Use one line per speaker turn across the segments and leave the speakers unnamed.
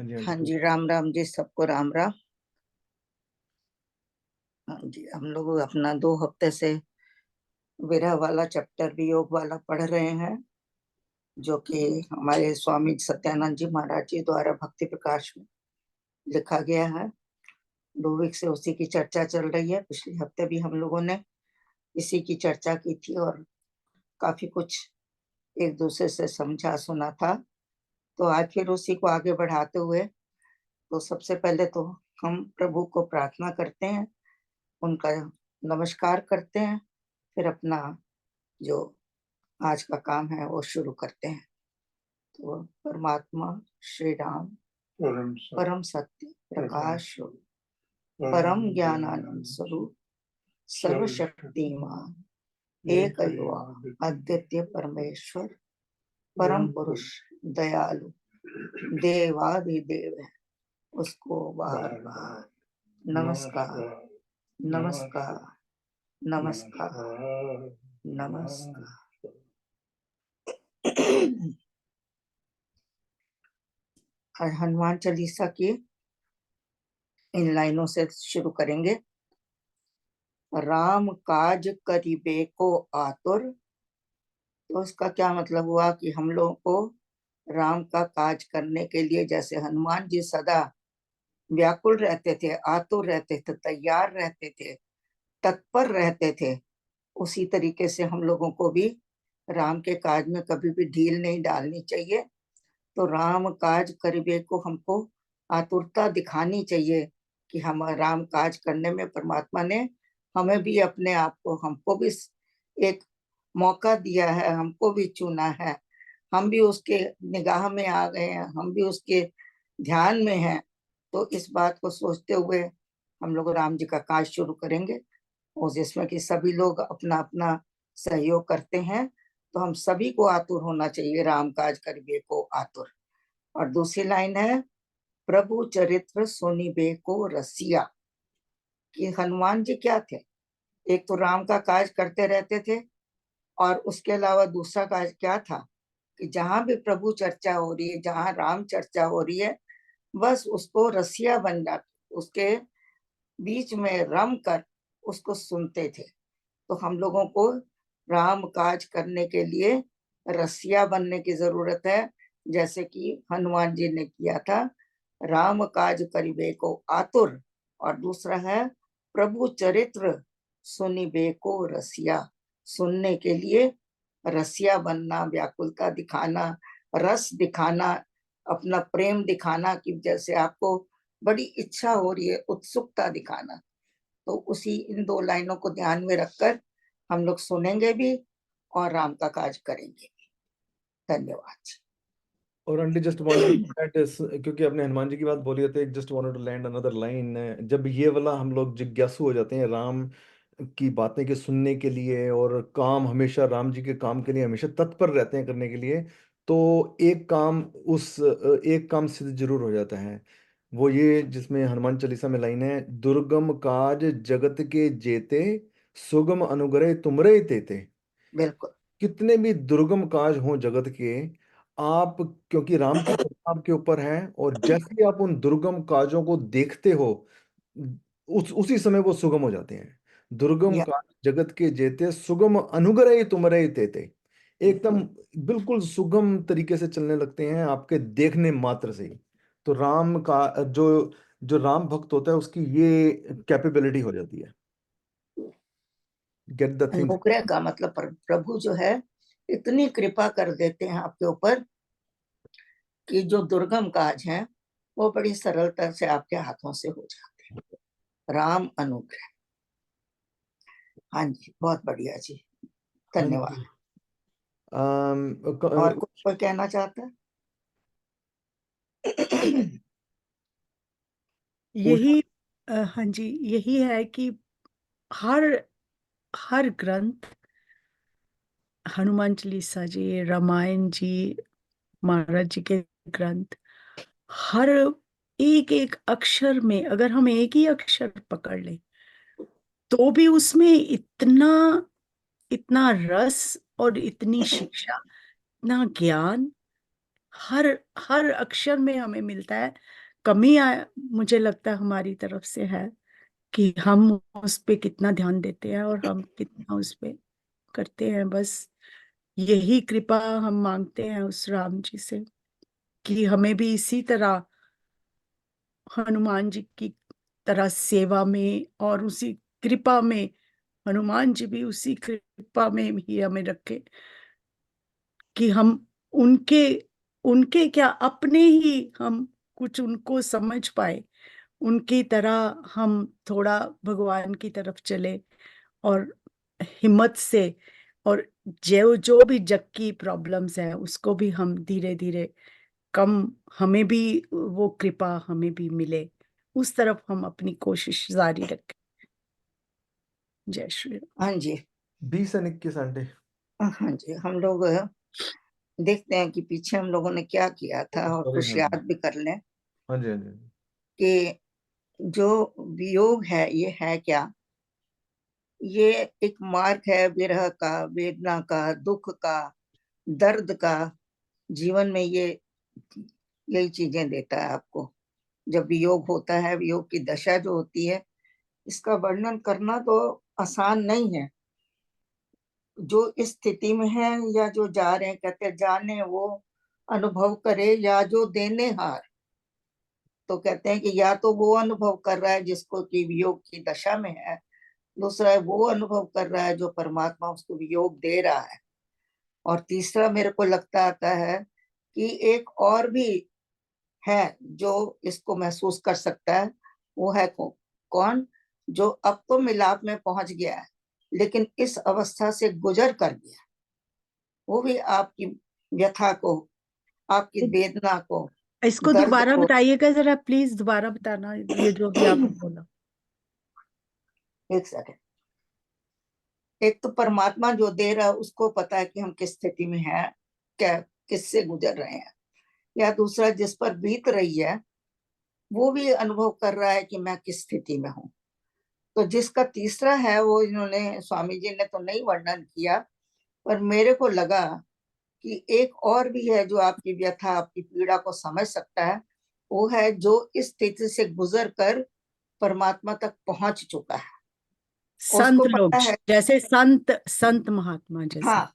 जी
हाँ जी, राम राम जी, सबको राम राम। हाँ जी, हम लोग अपना 2 हफ्ते से विरह वाला चैप्टर भी योग वाला पढ़ रहे हैं, जो कि हमारे स्वामी सत्यानंद जी महाराज जी द्वारा भक्ति प्रकाश में लिखा गया है। 2 वीक से उसी की चर्चा चल रही है। पिछले हफ्ते भी हम लोगों ने इसी की चर्चा की थी और काफी कुछ एक दूसरे से समझा सुना था। तो आज फिर उसी को आगे बढ़ाते हुए, तो सबसे पहले तो हम प्रभु को प्रार्थना करते हैं, उनका नमस्कार करते हैं, फिर अपना जो आज का काम है वो शुरू करते हैं। तो परमात्मा श्री राम परम सत्य प्रकाश परम ज्ञानानंद स्वरूप सर्वशक्तिमान एक अद्वितीय परमेश्वर परम पुरुष दयालु देवादिदेव है, उसको बार बार नमस्कार नमस्कार नमस्कार नमस्कार। और हनुमान चालीसा की इन लाइनों से शुरू करेंगे। राम काज करिबे को आतुर। तो इसका क्या मतलब हुआ कि हम लोगों को राम का काज करने के लिए, जैसे हनुमान जी सदा व्याकुल रहते थे, आतुर रहते थे, तैयार रहते थे, तत्पर रहते थे, उसी तरीके से हम लोगों को भी राम के काज में कभी भी ढील नहीं डालनी चाहिए। तो राम काज करिबे को हमको आतुरता दिखानी चाहिए कि हम राम काज करने में परमात्मा ने हमें भी अपने आप को, हमको भी एक मौका दिया है, हमको भी चुना है, हम भी उसके निगाह में आ गए हैं, हम भी उसके ध्यान में हैं। तो इस बात को सोचते हुए हम लोग राम जी का काज शुरू करेंगे, और जिसमें कि सभी लोग अपना अपना सहयोग करते हैं। तो हम सभी को आतुर होना चाहिए, राम काज करिबे को आतुर। और दूसरी लाइन है, प्रभु चरित्र सुनिबे को रसिया। कि हनुमान जी क्या थे, एक तो राम का काज करते रहते थे, और उसके अलावा दूसरा काज क्या था कि जहां भी प्रभु चर्चा हो रही है, जहां राम चर्चा हो रही है, बस उसको रसिया बन जाते, उसके बीच में रम कर उसको सुनते थे। तो हम लोगों को राम काज करने के लिए रसिया बनने की जरूरत है, जैसे कि हनुमान जी ने किया था, राम काज करिबे को आतुर। और दूसरा है, प्रभु चरित्र सुनिबे को रसिया, सुनने के लिए रसिया बनना, व्याकुलता दिखाना, रस दिखाना, अपना प्रेम दिखाना, कि जैसे आपको बड़ी इच्छा हो रही है, उत्सुकता दिखाना। तो उसी इन 2 लाइनों को ध्यान में रखकर हम लोग सुनेंगे भी और राम का काज करेंगे भी। धन्यवाद।
और aunty just wanted that is, क्योंकि आपने हनुमान जी की बात बोली है, तो एक just wanted to land another line. जब ये वाला हम लोग जिज्ञासु हो जाते हैं राम की बातें के सुनने के लिए, और काम हमेशा राम जी के काम के लिए हमेशा तत्पर रहते हैं करने के लिए, तो एक काम सिद्ध जरूर हो जाता है। वो ये जिसमें हनुमान चालीसा में लाइन है, दुर्गम काज जगत के जेते, सुगम अनुग्रह तुमरे तेते।
बिल्कुल।
कितने भी दुर्गम काज हों जगत के, आप, क्योंकि राम की कृपा आपके ऊपर है, और जैसे ही आप उन दुर्गम काजों को देखते हो, उसी समय वो सुगम हो जाते हैं। दुर्गम
या
काज जगत के जेते, सुगम अनुग्रह तुमरे तेते। एकदम बिल्कुल सुगम तरीके से चलने लगते हैं आपके देखने मात्र से ही। तो राम का जो जो राम भक्त होता है, उसकी ये कैपेबिलिटी हो जाती है, गेट द थिंग्स।
अनुग्रह का मतलब प्रभु जो है इतनी कृपा कर देते हैं आपके ऊपर कि जो दुर्गम काज है वो बड़ी सरलता से आपके हाथों से हो जाते हैं। राम अनुग्रह। हाँ जी, बहुत बढ़िया जी,
हाँ
धन्यवाद।
जी।
और कुछ कोई कहना चाहता है?
यही हाँ जी, यही है कि हर हर ग्रंथ, हनुमान चालीसा जी, रामायण जी, महाराज जी के ग्रंथ, हर एक एक अक्षर में अगर हम एक ही अक्षर पकड़ लें तो भी उसमें इतना इतना रस और इतनी शिक्षा, इतना ज्ञान हर हर अक्षर में हमें मिलता है। कमी मुझे लगता है हमारी तरफ से है कि हम उस पे कितना ध्यान देते हैं और हम कितना उस पे करते हैं। बस यही कृपा हम मांगते हैं उस राम जी से कि हमें भी इसी तरह हनुमान जी की तरह सेवा में और उसी कृपा में, हनुमान जी भी उसी कृपा में ही हमें रखे कि हम उनके उनके क्या अपने ही हम कुछ उनको समझ पाए, उनकी तरह हम थोड़ा भगवान की तरफ चले और हिम्मत से, और जो जो भी जग की प्रॉब्लम्स है उसको भी हम धीरे धीरे कम, हमें भी वो कृपा हमें भी मिले, उस तरफ हम अपनी कोशिश जारी रखें। जय श्री राम।
हाँ जी,
20 और 21 आंटी।
हाँ जी, हम लोग देखते हैं कि पीछे हम लोगों ने क्या किया था और
सॉरी,
कुछ
हाँ जी,
याद भी कर लें
हाँ जी, हाँ जी,
कि जो वियोग है ये है क्या। ये एक मार्ग है विरह का, वेदना का, दुख का, दर्द का। जीवन में ये यही चीजें देता है आपको। जब वियोग होता है, वियोग की दशा जो होती है, इसका वर्णन करना तो आसान नहीं है। जो इस स्थिति में है या जो जा रहे हैं, कहते जाने वो अनुभव करे या जो देने हार। तो कहते हैं कि या तो वो अनुभव कर रहा है जिसको कि वियोग की दशा में है, दूसरा है वो अनुभव कर रहा है जो परमात्मा उसको वियोग दे रहा है, और तीसरा मेरे को लगता आता है कि एक और भी है जो इसको महसूस कर सकता है। वो है कौन? जो अब तो मिलाप में पहुंच गया है लेकिन इस अवस्था से गुजर कर गया। वो भी आपकी व्यथा को, आपकी वेदना को,
इसको
दर्द
दोबारा
को।
बताइएगा जरा, प्लीज दोबारा बताना ये जो भी आपने बोला।
एक सेकंड। एक तो परमात्मा जो दे रहा है उसको पता है कि हम किस स्थिति में हैं, क्या किससे गुजर रहे हैं। या दूसरा जिस पर बीत रही है वो भी अनुभव कर रहा है कि मैं किस स्थिति में हूँ। तो जिसका तीसरा है वो इन्होंने, स्वामी जी ने तो नहीं वर्णन किया, पर मेरे को लगा कि एक और भी है जो आपकी व्यथा, आपकी पीड़ा को समझ सकता है। वो है जो इस स्थिति से गुजर कर परमात्मा तक पहुंच चुका है। उसको
संत लोग,
पता है।
जैसे संत संत महात्मा जैसे।
हाँ,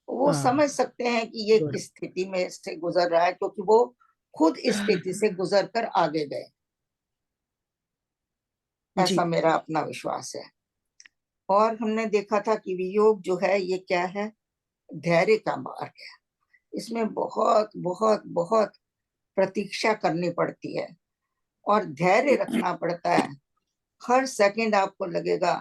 वो
हाँ,
समझ सकते हैं कि ये
गुड।
किस स्थिति में से गुजर रहा है, क्योंकि वो खुद इस स्थिति से गुजर कर आगे गए।
जी।
ऐसा मेरा अपना विश्वास है। और हमने देखा था कि वियोग जो है ये क्या है? धैर्य का मार्ग है। इसमें बहुत बहुत बहुत प्रतीक्षा करनी पड़ती है और धैर्य रखना पड़ता है। हर सेकंड आपको लगेगा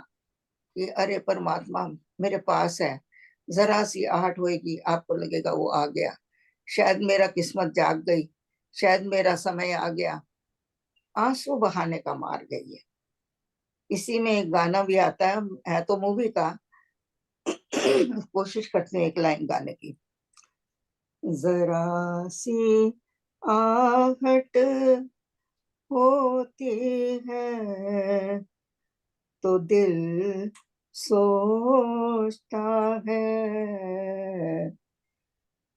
कि अरे परमात्मा मेरे पास है। जरा सी आहट होएगी, आपको लगेगा वो आ गया, शायद मेरा किस्मत जाग गई, शायद मेरा समय आ गया। आंसू बहाने का मार्ग है ये। इसी में एक गाना भी आता है तो मूवी का। कोशिश करते हैं एक लाइन गाने की। जरा सी आहट होती है तो दिल सोचता है,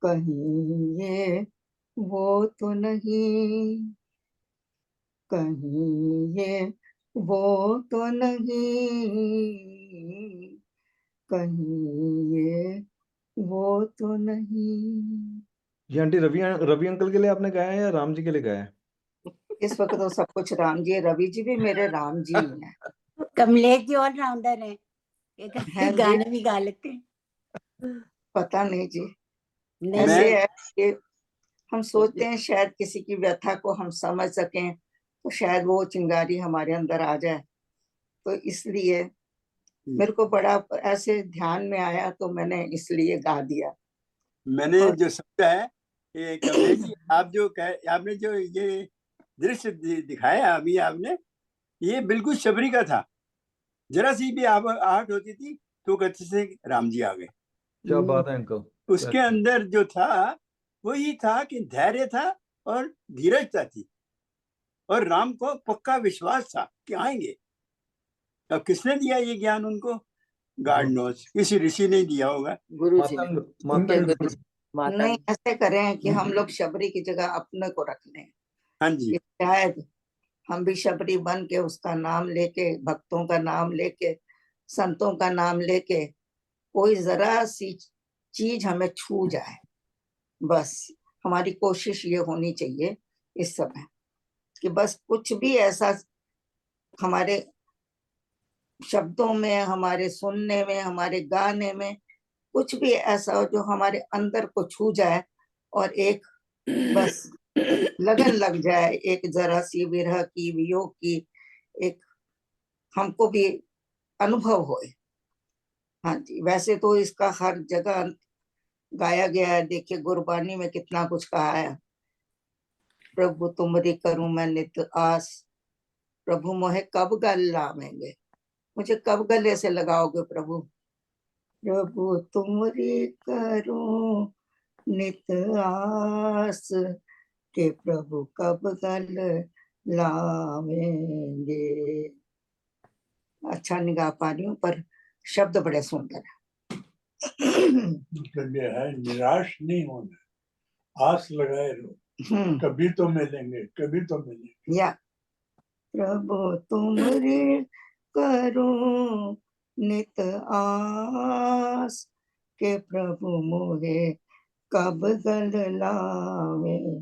कहीं ये वो तो नहीं, कहीं ये वो तो नहीं, कहीं ये वो तो नहीं।
ये आंटी रवि रवि अंकल के लिए आपने गाया है या राम जी के लिए गाया
इस वक्त तो सब कुछ राम जी है। रवि जी भी मेरे राम जी ही हैं।
कमलेश जी ऑलराउंडर हैं,
हैं जी?
गाने भी गा लेते हैं।
पता नहीं जी।
नहीं
ऐसे
नहीं,
है कि हम सोचते हैं शायद किसी की व्यथा को हम समझ सकें तो शायद वो चिंगारी हमारे अंदर आ जाए। तो इसलिए मेरे को बड़ा ऐसे ध्यान में आया तो मैंने इसलिए गा दिया।
मैंने
और
जो समझा है कि कमलेश जी, आप जो आपने जो ये दृश्य दिखाया अभी आपने, ये बिल्कुल शबरी का था। जरा सी भी आहट होती थी तो कहते से राम जी आ गए।
क्या बात है अंकल।
उसके अंदर जो था वही था कि धैर्य था और धीरजता थी और राम को पक्का विश्वास था कि आएंगे। अब किसने दिया ये ज्ञान उनको? गॉड नोस, किसी ऋषि ने दिया होगा।
गुरु जी ने,
मातंग
उनके
मातंग
गुरु जी।
माता
नहीं,
जी।
ऐसे करें कि हम लोग शबरी की जगह अपने को रख लें,
हाँ जी,
कि शायद हम भी शबरी बन के उसका नाम लेके, भक्तों का नाम लेके, संतों का नाम लेके, कोई जरा सी चीज हमें छू जाए। बस हमारी कोशिश ये होनी चाहिए इस समय कि बस कुछ भी ऐसा हमारे शब्दों में, हमारे सुनने में, हमारे गाने में कुछ भी ऐसा हो जो हमारे अंदर को छू जाए और एक बस लगन लग जाए, एक जरा सी विरह की, वियोग की एक हमको भी अनुभव होए। हाँ जी, वैसे तो इसका हर जगह गाया गया है। देखिए गुरबानी में कितना कुछ कहा है, प्रभु तुमरी करूं मैं नित आस, प्रभु मोहे कब गल लावेंगे, मुझे कब गले से लगाओगे प्रभु। प्रभु तुमरी करूं नित आस, के प्रभु कब गल लावेंगे। अच्छा नहीं गा पा रही हूँ पर शब्द बड़े सुंदर है।
मतलब ये है, निराश नहीं होना, आस लगाए रहो, कभी तो मिलेंगे, कभी तो मिलेंगे।
या प्रभु तुमरी करो नित आस, के प्रभु मोहे कब गल लावेंगे।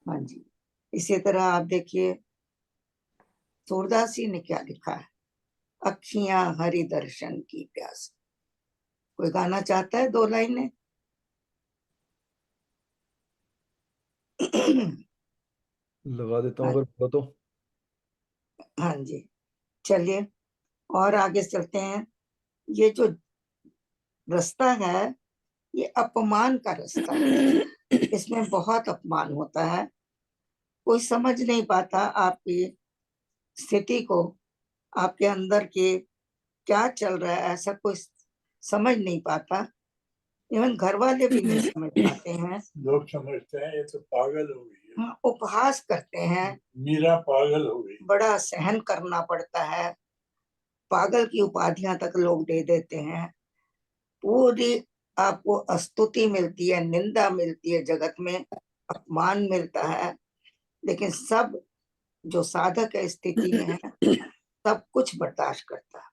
हाँ जी, इसी तरह आप देखिए सूरदास जी ने क्या लिखा है, अखियां हरि दर्शन की प्यास। कोई गाना चाहता है 2 लाइनें?
लगा देता हूँ अगर बोलो तो।
हाँ जी, चलिए और आगे चलते हैं। ये जो रास्ता है ये अपमान का रास्ता है, इसमें बहुत अपमान होता है। कोई समझ नहीं पाता आपकी स्थिति को, आपके अंदर के क्या चल रहा है, ऐसा कोई समझ नहीं पाता। इवन घर वाले भी नहीं समझ पाते हैं।
लोग समझते हैं ये तो पागल हो गई है,
उपहास करते हैं,
मीरा पागल हो गई।
बड़ा सहन करना पड़ता है, पागल की उपाधियां तक लोग दे देते हैं। पूरी आपको स्तुति मिलती है, निंदा मिलती है, जगत में अपमान मिलता है, लेकिन सब जो साधक है स्थिति में है सब कुछ बर्दाश्त करता है।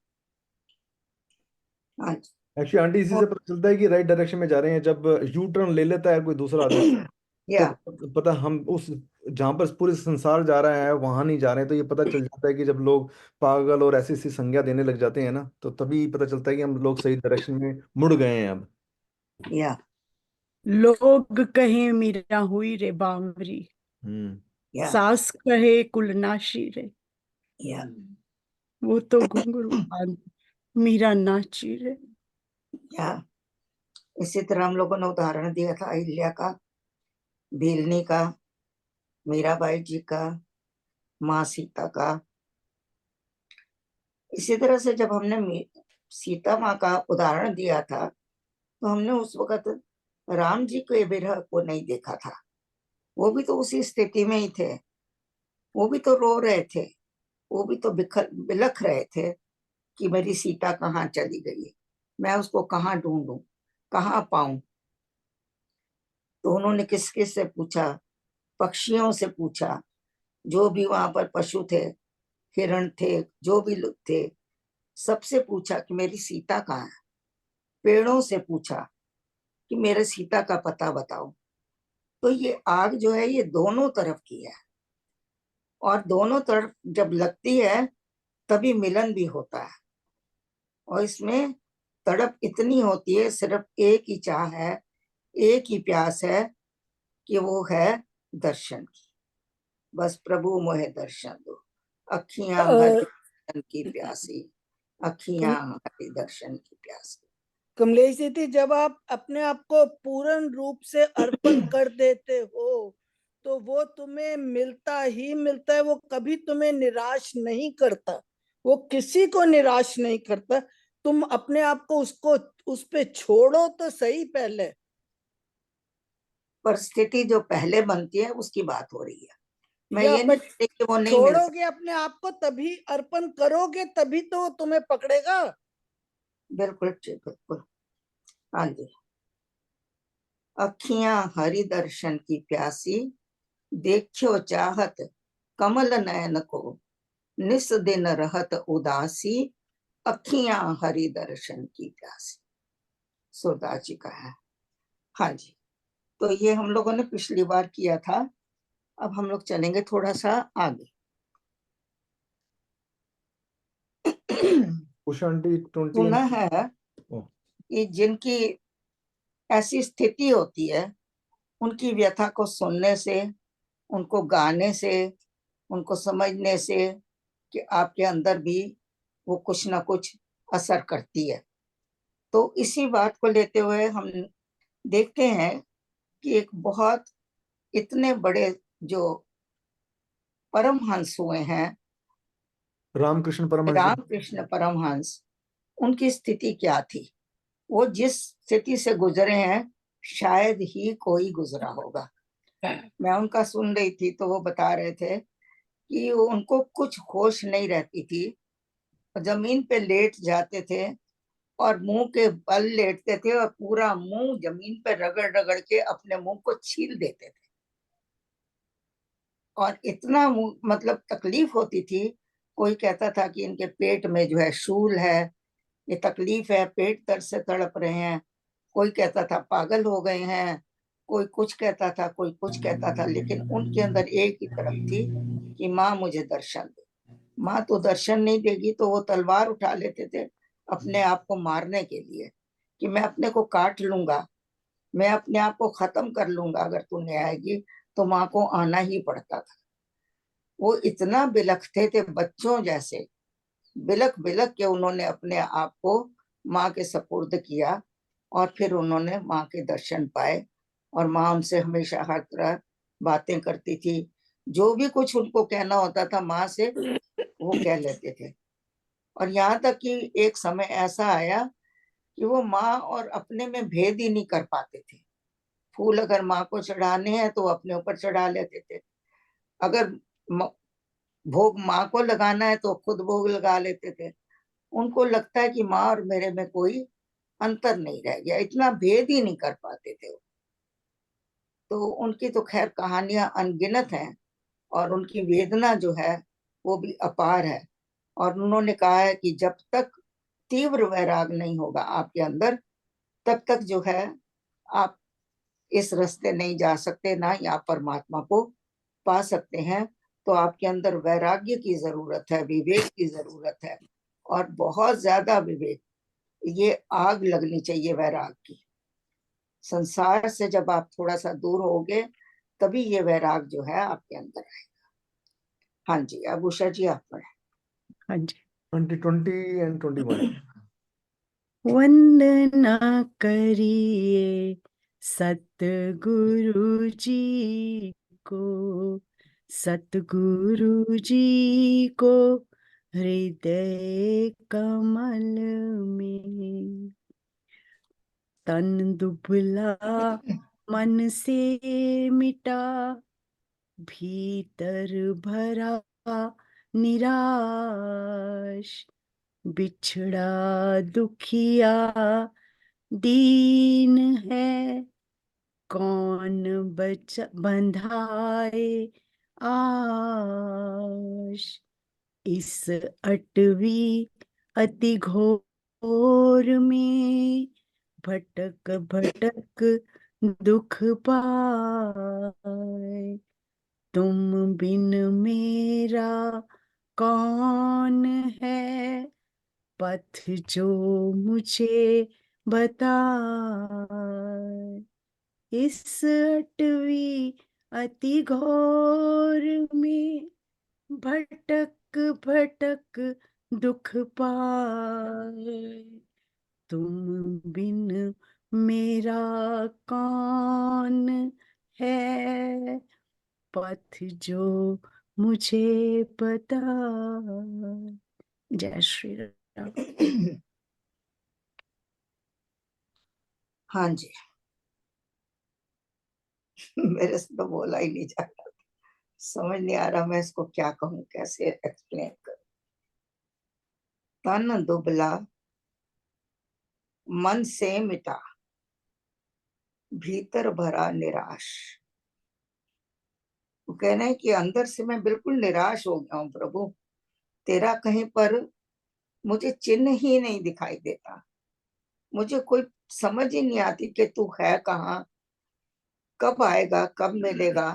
हाँ जी,
एक्चुअली आंटी इसी से पता चलता है कि राइट डायरेक्शन में जा रहे हैं। जब यू टर्न ले लेता है कोई दूसरा आदमी
या
तो पता हम उस जहां पर पूरे संसार जा रहा है वहां नहीं जा रहे हैं। तो ये पता चल जाता है कि जब लोग पागल और ऐसी ऐसी संज्ञा देने लग जाते हैं ना, तो तभी पता चलता है कि हम लोग सही डायरेक्शन में मुड़ गए हैं अब।
या
लोग कहे मीरा हुई रे बावरी,
हम्म।
या
सास कहे कुलनाशी रे,
या
वो तो घुंघरू बांध मीरा नाची रे।
या इसी तरह हम लोगों ने उदाहरण दिया था अहिल्या का, भीलनी का, मीराबाई जी का, माँ सीता का। इसी तरह से जब हमने सीता माँ का उदाहरण दिया था तो हमने उस वक्त राम जी के विरह को नहीं देखा था। वो भी तो उसी स्थिति में ही थे, वो भी तो रो रहे थे, वो भी तो बिलख रहे थे कि मेरी सीता कहाँ चली गई, मैं उसको कहाँ ढूंढूं, कहाँ पाऊं। तो उन्होंने किस किस से पूछा, पक्षियों से पूछा, जो भी वहां पर पशु थे, हिरण थे, जो भी लोग थे, सबसे पूछा कि मेरी सीता कहाँ है। पेड़ों से पूछा कि मेरे सीता का पता बताओ। तो ये आग जो है ये दोनों तरफ की है, और दोनों तरफ जब लगती है तभी मिलन भी होता है। और इसमें तड़प इतनी होती है, सिर्फ एक ही चाह है, एक ही प्यास है कि वो है दर्शन की। बस प्रभु मोहे दर्शन दो, अखियां हरि दर्शन की प्यासी, अखियां हरि दर्शन की प्यासी।
कमलेश दीदी, जब आप अपने आप को पूर्ण रूप से अर्पण कर देते हो तो वो तुम्हें मिलता ही मिलता है, वो कभी तुम्हें निराश नहीं करता, वो किसी को निराश नहीं करता। तुम अपने आप को उस पे छोड़ो तो सही पहले।
परिस्थिति जो पहले बनती है उसकी बात हो रही है, मैं
या
ये नहीं कहती कि वो नहीं मिल सकती।
छोड़ोगे अपने आप को, तभी अर्पण करोगे, तभी तो तुम्हें पकड़ेगा।
बिल्कुल ठीक, बिल्कुल। हाँ जी, अखियां हरि दर्शन की प्यासी, देखो चाहत कमल नयन को, निस दिन रहत उदासी, अखियां हरि दर्शन की प्यासी। सूरदास जी का है। हाँ जी, तो ये हम लोगों ने पिछली बार किया था। अब हम लोग चलेंगे थोड़ा सा आगे।
उषा आंटी 20
सुना है
ओ,
कि जिनकी ऐसी स्थिति होती है, उनकी व्यथा को सुनने से, उनको गाने से, उनको समझने से कि आपके अंदर भी वो कुछ ना कुछ असर करती है। तो इसी बात को लेते हुए हम देखते हैं कि एक बहुत इतने बड़े जो परमहंस हुए हैं,
रामकृष्ण परमहंस जी।
रामकृष्ण परमहंस, उनकी स्थिति क्या थी? वो जिस स्थिति से गुजरे हैं शायद ही कोई गुजरा होगा। मैं उनका सुन रही थी तो वो बता रहे थे कि उनको कुछ होश नहीं रहती थी, जमीन पे लेट जाते थे और मुंह के बल लेटते थे और पूरा मुंह जमीन पे रगड़ रगड़ के अपने मुंह को छील देते थे। और इतना मतलब तकलीफ होती थी। कोई कहता था कि इनके पेट में जो है शूल है, ये तकलीफ है, पेट दर्द से तड़प रहे हैं। कोई कहता था पागल हो गए हैं, कोई कुछ कहता था, कोई कुछ कहता था, लेकिन उनके अंदर एक ही तरफ थी कि माँ मुझे दर्शन दे। माँ तो दर्शन नहीं देगी तो वो तलवार उठा लेते थे अपने आप को मारने के लिए, कि मैं अपने को काट लूंगा, मैं अपने आप को खत्म कर लूंगा, अगर तू नहीं आएगी। तो माँ को आना ही पड़ता था। वो इतना बिलखते थे बच्चों जैसे, बिलख बिलख के उन्होंने अपने आप को माँ के सपुर्द किया और फिर उन्होंने माँ के दर्शन पाए। और माँ उनसे हमेशा हर तरह बातें करती थी, जो भी कुछ उनको कहना होता था माँ से वो कह लेते थे। और यहाँ तक कि एक समय ऐसा आया कि वो माँ और अपने में भेद ही नहीं कर पाते थे। फूल अगर माँ को चढ़ाने हैं तो अपने ऊपर चढ़ा लेते थे, अगर भोग माँ को लगाना है तो खुद भोग लगा लेते थे। उनको लगता है कि माँ और मेरे में कोई अंतर नहीं रह गया, इतना भेद ही नहीं कर पाते थे वो। तो उनकी तो खैर कहानियां अनगिनत हैं और उनकी वेदना जो है वो भी अपार है। और उन्होंने कहा है कि जब तक तीव्र वैराग नहीं होगा आपके अंदर, तब तक जो है आप इस रास्ते नहीं जा सकते, ना ही आप परमात्मा को पा सकते हैं। तो आपके अंदर वैराग्य की जरूरत है, विवेक की जरूरत है, और बहुत ज्यादा विवेक। ये आग लगनी चाहिए वैराग की। संसार से जब आप थोड़ा सा दूर होगे तभी ये वैराग जो है आपके अंदर आएगा। हाँ जी, अब उषा जी आप पढ़े।
हाँ जी।
20 and 21
वंदना करिए सतगुरु जी को, सतगुरु जी को हृदय कमल में। तन दुबला मन से मिटा, भीतर भरा निराश। बिछड़ा दुखिया दीन है, कौन बंधाए आश। इस अटवी अति घोर में, भटक भटक दुख पाए। तुम बिन मेरा कौन है, पथ जो मुझे बताए। इस अटवी अति घोर में, भटक भटक दुख पाए। तुम बिन मेरा कौन है, पथ जो मुझे पता। जय श्री राम।
हाँ जी। मेरे से तो बोला ही नहीं जा रहा, समझ नहीं आ रहा मैं इसको क्या कहूँ, कैसे एक्सप्लेन करूं। तन दुबला मन से मिटा, भीतर भरा निराश। वो कह रहे हैं कि अंदर से मैं बिल्कुल निराश हो गया हूँ प्रभु, तेरा कहीं पर मुझे चिन्ह ही नहीं दिखाई देता, मुझे कोई समझ ही नहीं आती कि तू है कहाँ, कब आएगा, कब मिलेगा।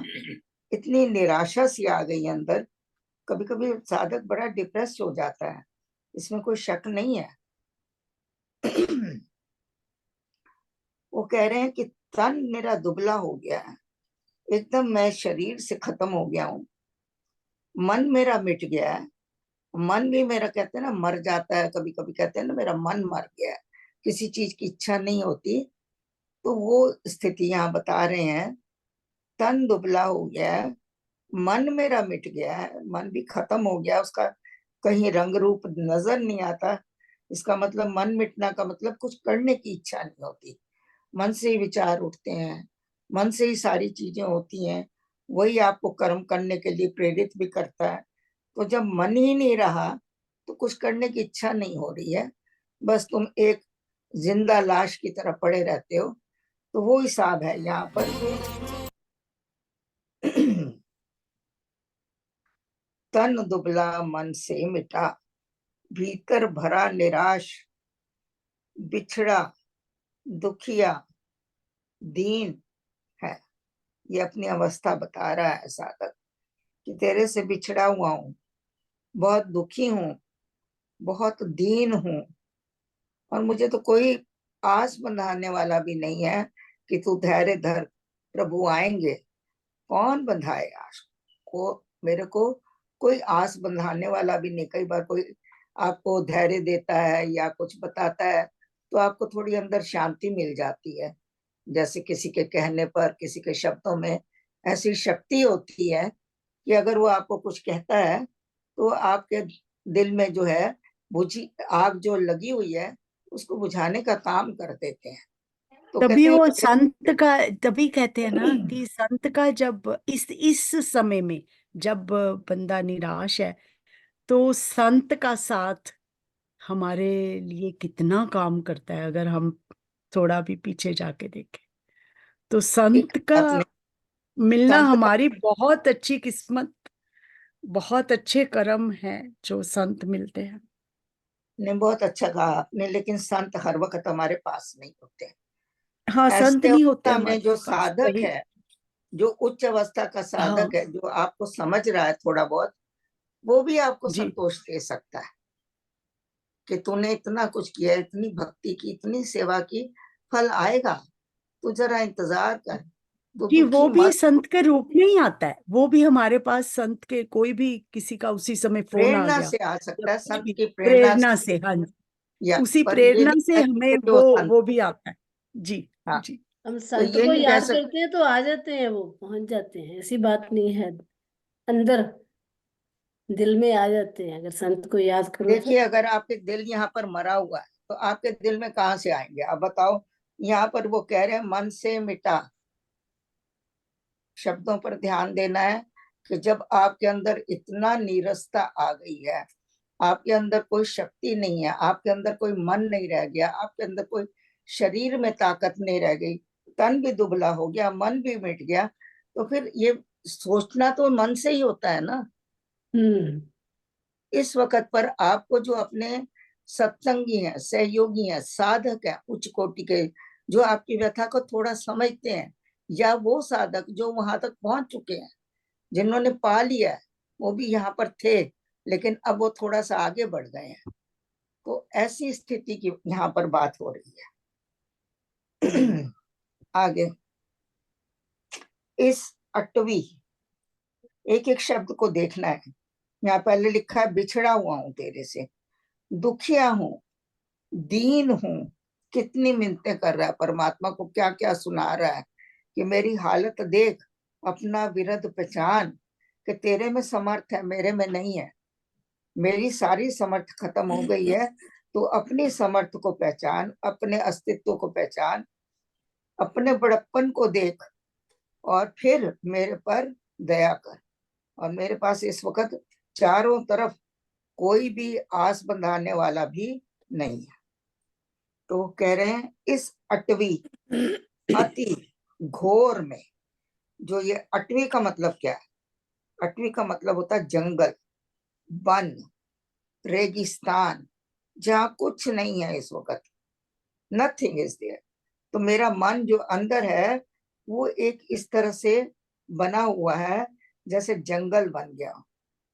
इतनी निराशा सी आ गई अंदर। कभी कभी साधक बड़ा डिप्रेस हो जाता है, इसमें कोई शक नहीं है। वो कह रहे हैं कि तन मेरा दुबला हो गया है, एकदम मैं शरीर से खत्म हो गया हूँ। मन मेरा मिट गया है, मन भी मेरा कहते हैं ना मर जाता है, कभी कभी कहते हैं ना मेरा मन मर गया है, किसी चीज की इच्छा नहीं होती। तो वो स्थिति यहाँ बता रहे हैं, तन दुबला हो गया है, मन मेरा मिट गया है, मन भी खत्म हो गया, उसका कहीं रंग रूप नजर नहीं आता। इसका मतलब मन मिटना का मतलब कुछ करने की इच्छा नहीं होती, मन से ही विचार उठते हैं, मन से ही सारी चीजें होती हैं, वही आपको कर्म करने के लिए प्रेरित भी करता है। तो जब मन ही नहीं रहा तो कुछ करने की इच्छा नहीं हो रही है, बस तुम एक जिंदा लाश की तरह पड़े रहते हो। तो वो हिसाब है यहाँ पर। तन दुबला मन से मिटा, भीतर भरा निराश, बिछड़ा दुखिया दीन है। ये अपनी अवस्था बता रहा है साधक कि तेरे से बिछड़ा हुआ हूँ, बहुत दुखी हूँ, बहुत दीन हूँ, और मुझे तो कोई आस बंधाने वाला भी नहीं है कि तू धैर्य धर, प्रभु आएंगे। कौन बंधाए आस को, मेरे को कोई आस बंधाने वाला भी नहीं। कई बार कोई आपको धैर्य देता है या कुछ बताता है तो आपको थोड़ी अंदर शांति मिल जाती है, जैसे किसी के कहने पर, किसी के शब्दों में ऐसी शक्ति होती है कि अगर वो आपको कुछ कहता है तो आपके दिल में जो है बुझी आग जो लगी हुई है उसको बुझाने का काम कर देते हैं। तो
तभी
कहते
वो
हैं
संत का, तभी कहते हैं ना कि संत का जब इस समय में जब बंदा निराश है तो संत का साथ हमारे लिए कितना काम करता है। अगर हम थोड़ा भी पीछे जाके देखें तो
एक
संत का
बात नहीं,
मिलना
संत का
हमारी बहुत अच्छी किस्मत, बहुत अच्छे कर्म है जो संत मिलते हैं।
ने बहुत अच्छा कहा आपने, लेकिन संत हर वक्त हमारे पास नहीं होते।
हाँ, संत
ऐसे
नहीं होते
अवस्था में जो
हमारे पास,
साधक
वही।
है, जो उच्च अवस्था का
हाँ
साधक है, जो आपको समझ रहा है थोड़ा बहुत, वो भी आपको
जी।
संतोष दे सकता है कि तूने इतना कुछ किया, इतनी भक्ति की, इतनी सेवा की, फल आएगा, तू जरा इंतजार कर, तू
कि वो
दुखी
भी
मत।
संत के रूप में ही आता है, वो भी हमारे पास संत के, कोई भी किसी का उसी समय फोन आ
प्रेरणा
गया
से आ
या
सकता है,
कुछ
संत
भी,
की प्रेरणा
प्रेरणा
से।
से, हाँ जी,
या
उसी
पर ये
प्रेरणा
नहीं
से
कह
हमें
सकते जो संत,
वो भी आता है। जी
हाँ,
जी।
हम
तो
संत
ये
को
नहीं कह
याद
सकते।
करते हैं तो आ जाते हैं, वो पहुंच जाते हैं, ऐसी बात नहीं है। अंदर दिल में आ जाते हैं, अगर संत को याद करो तो।
देखिए, अगर आपके दिल यहाँ पर मरा हुआ है तो आपके दिल में कहाँ से आएंगे आप बताओ। यहाँ पर वो कह रहे हैं मन से मिटा, शब्दों पर ध्यान देना है कि जब आपके अंदर इतना नीरसता आ गई है, आपके अंदर कोई शक्ति नहीं है, आपके अंदर कोई मन नहीं रह गया, आपके अंदर कोई शरीर में ताकत नहीं रह गई, तन भी दुबला हो गया, मन भी मिट गया, तो फिर ये सोचना तो मन से ही होता है ना। इस वक्त पर आपको जो अपने सत्संगी हैं, सहयोगी हैं, साधक हैं उच्च कोटि के, जो आपकी व्यथा को थोड़ा समझते हैं, या वो साधक जो वहां तक पहुंच चुके हैं, जिन्होंने पा लिया है, वो भी यहाँ पर थे लेकिन अब वो थोड़ा सा आगे बढ़ गए हैं, तो ऐसी स्थिति की यहाँ पर बात हो रही है। आगे इस अटवी, एक एक शब्द को देखना है। यहाँ पहले लिखा है बिछड़ा हुआ हूं तेरे से, दुखिया हूं, दीन हूं। कितनी मिन्नतें कर रहा है, परमात्मा को क्या क्या सुना रहा है कि मेरी हालत देख, अपना विरध पहचान कि तेरे में समर्थ है, मेरे में नहीं है, मेरी सारी समर्थ खत्म हो गई है, तो अपनी समर्थ को पहचान, अपने अस्तित्व को पहचान, अपने बड़प्पन को देख और फिर मेरे पर दया कर। और मेरे पास इस वक्त चारों तरफ कोई भी आस बंधाने वाला भी नहीं है। तो कह रहे हैं इस अटवी, अति घोर में, जो ये अटवी का मतलब क्या है? अटवी का मतलब होता है जंगल, वन, रेगिस्तान, जहां कुछ नहीं है इस वक्त, नथिंग इज देयर। तो मेरा मन जो अंदर है वो एक इस तरह से बना हुआ है जैसे जंगल बन गया,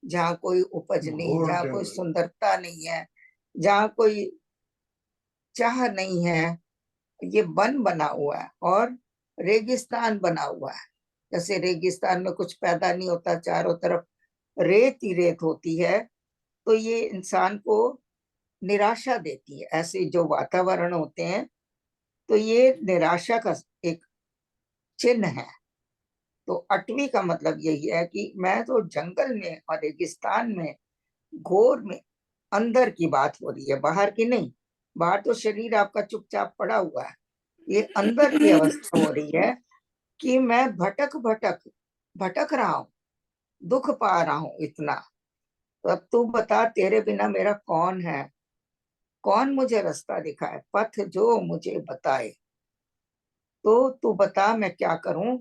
जहाँ कोई उपज नहीं,
घोर
जहाँ कोई
जंगल।
सुंदरता नहीं है, जहाँ कोई चाह नहीं है, ये वन बना हुआ है। और रेगिस्तान बना हुआ है, जैसे रेगिस्तान में कुछ पैदा नहीं होता, चारों तरफ रेत ही रेत होती है। तो ये इंसान को निराशा देती है, ऐसे जो वातावरण होते हैं, तो ये निराशा का एक चिन्ह है। तो अटवी का मतलब यही है कि मैं तो जंगल में और रेगिस्तान में, घोर में, अंदर की बात हो रही है, बाहर की नहीं। बाहर तो शरीर आपका चुपचाप पड़ा हुआ है, ये अंदर की अवस्था हो रही है कि मैं भटक भटक भटक रहा हूँ, दुख पा रहा हूँ इतना। तो अब तू बता, तेरे बिना मेरा कौन है? कौन मुझे रास्ता दिखाए, पथ जो मुझे बताए? तो तू बता मैं क्या करूं?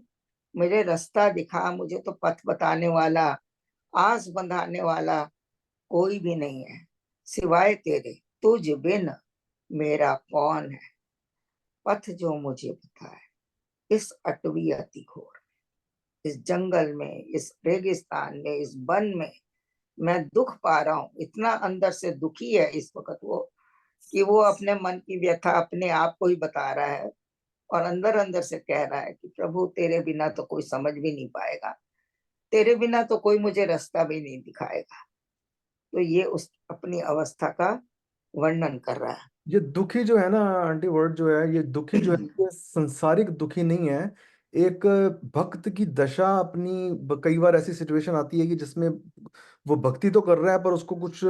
मुझे रास्ता दिखा, मुझे तो पथ बताने वाला, आस बंधाने वाला कोई भी नहीं है सिवाय तेरे। तुझ बिन मेरा कौन है, पथ जो मुझे बताए। इस अटवी अति घोर, इस जंगल में, इस रेगिस्तान में, इस वन में मैं दुख पा रहा हूँ, इतना अंदर से दुखी है इस वक्त वो, कि वो अपने मन की व्यथा अपने आप को ही बता रहा है और अंदर अंदर से कह रहा है कि प्रभु तेरे बिना तो कोई समझ भी नहीं पाएगा, तेरे बिना तो कोई मुझे रास्ता भी नहीं दिखाएगा। तो ये उस अपनी अवस्था का वर्णन कर रहा है।
ये दुखी जो है ना आंटी, वर्ड जो है, ये दुखी जो है ये संसारिक दुखी नहीं है। एक भक्त की दशा अपनी, कई बार ऐसी सिचुएशन आती है कि जिसमें वो भक्ति तो कर रहा है पर उसको कुछ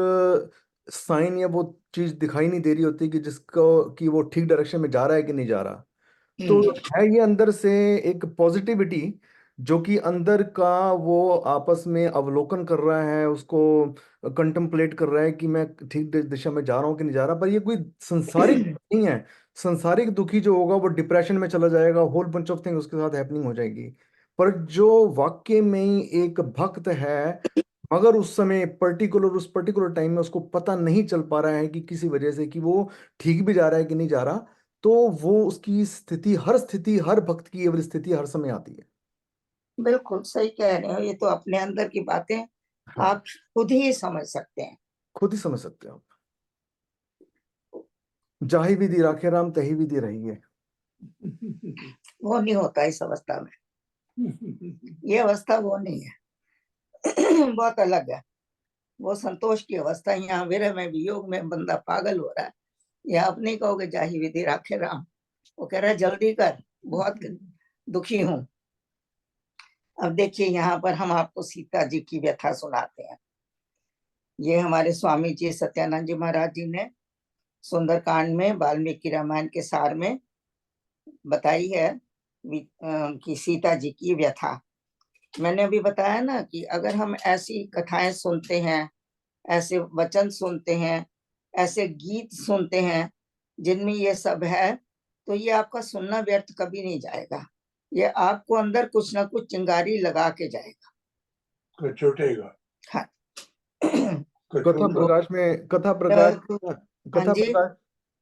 साइन या वो चीज दिखाई नहीं दे रही होती कि जिसको कि वो ठीक डायरेक्शन में जा रहा है कि नहीं जा रहा। तो है ये अंदर से एक पॉजिटिविटी जो कि अंदर का वो आपस में अवलोकन कर रहा है, उसको कंtemplate कर रहा है कि मैं ठीक दिशा में जा रहा हूँ कि नहीं जा रहा। पर ये कोई संसारिक नहीं है। संसारिक दुखी जो होगा वो डिप्रेशन में चला जाएगा, होल बंच ऑफ थिंग उसके साथ हैपनिंग हो जाएगी। पर जो वाक्य में ही एक भक्त है, मगर उस समय पर्टिकुलर, उस पर्टिकुलर टाइम में उसको पता नहीं चल पा रहा है कि किसी वजह से कि वो ठीक भी जा रहा है कि नहीं जा रहा, तो वो उसकी स्थिति, हर भक्त की ये वाली स्थिति हर समय आती है।
बिल्कुल सही कह रहे हो, ये तो अपने अंदर की बातें
हाँ,
आप खुद ही समझ सकते हैं।
खुद ही समझ सकते हो आप। जाहि विधि राखे राम, तही विधि रही है।
वो नहीं होता इस अवस्था में, ये अवस्था वो नहीं है, बहुत अलग है। वो संतोष की अवस्था, यहाँ विरह में, वियोग में बंदा पागल हो रहा है। ये आप नहीं कहोगे जाहि विधि राखे राम, वो कह रहा है जल्दी कर, बहुत दुखी हूं। अब देखिए यहाँ पर हम आपको सीता जी की व्यथा सुनाते हैं। ये हमारे स्वामी जी सत्यानंद जी महाराज जी ने सुंदरकांड में वाल्मीकि रामायण के सार में बताई है कि सीता जी की व्यथा। मैंने अभी बताया ना कि अगर हम ऐसी कथाएं सुनते हैं, ऐसे वचन सुनते हैं, ऐसे गीत सुनते हैं जिनमें ये सब है, तो ये आपका सुनना व्यर्थ कभी नहीं जाएगा। ये आपको अंदर कुछ ना कुछ चिंगारी लगा के जाएगा।
कचोटेगा।
हाँ।
कथा
कचोट
प्रकाश में,
हाँ
कथा
जी,
प्रकाश,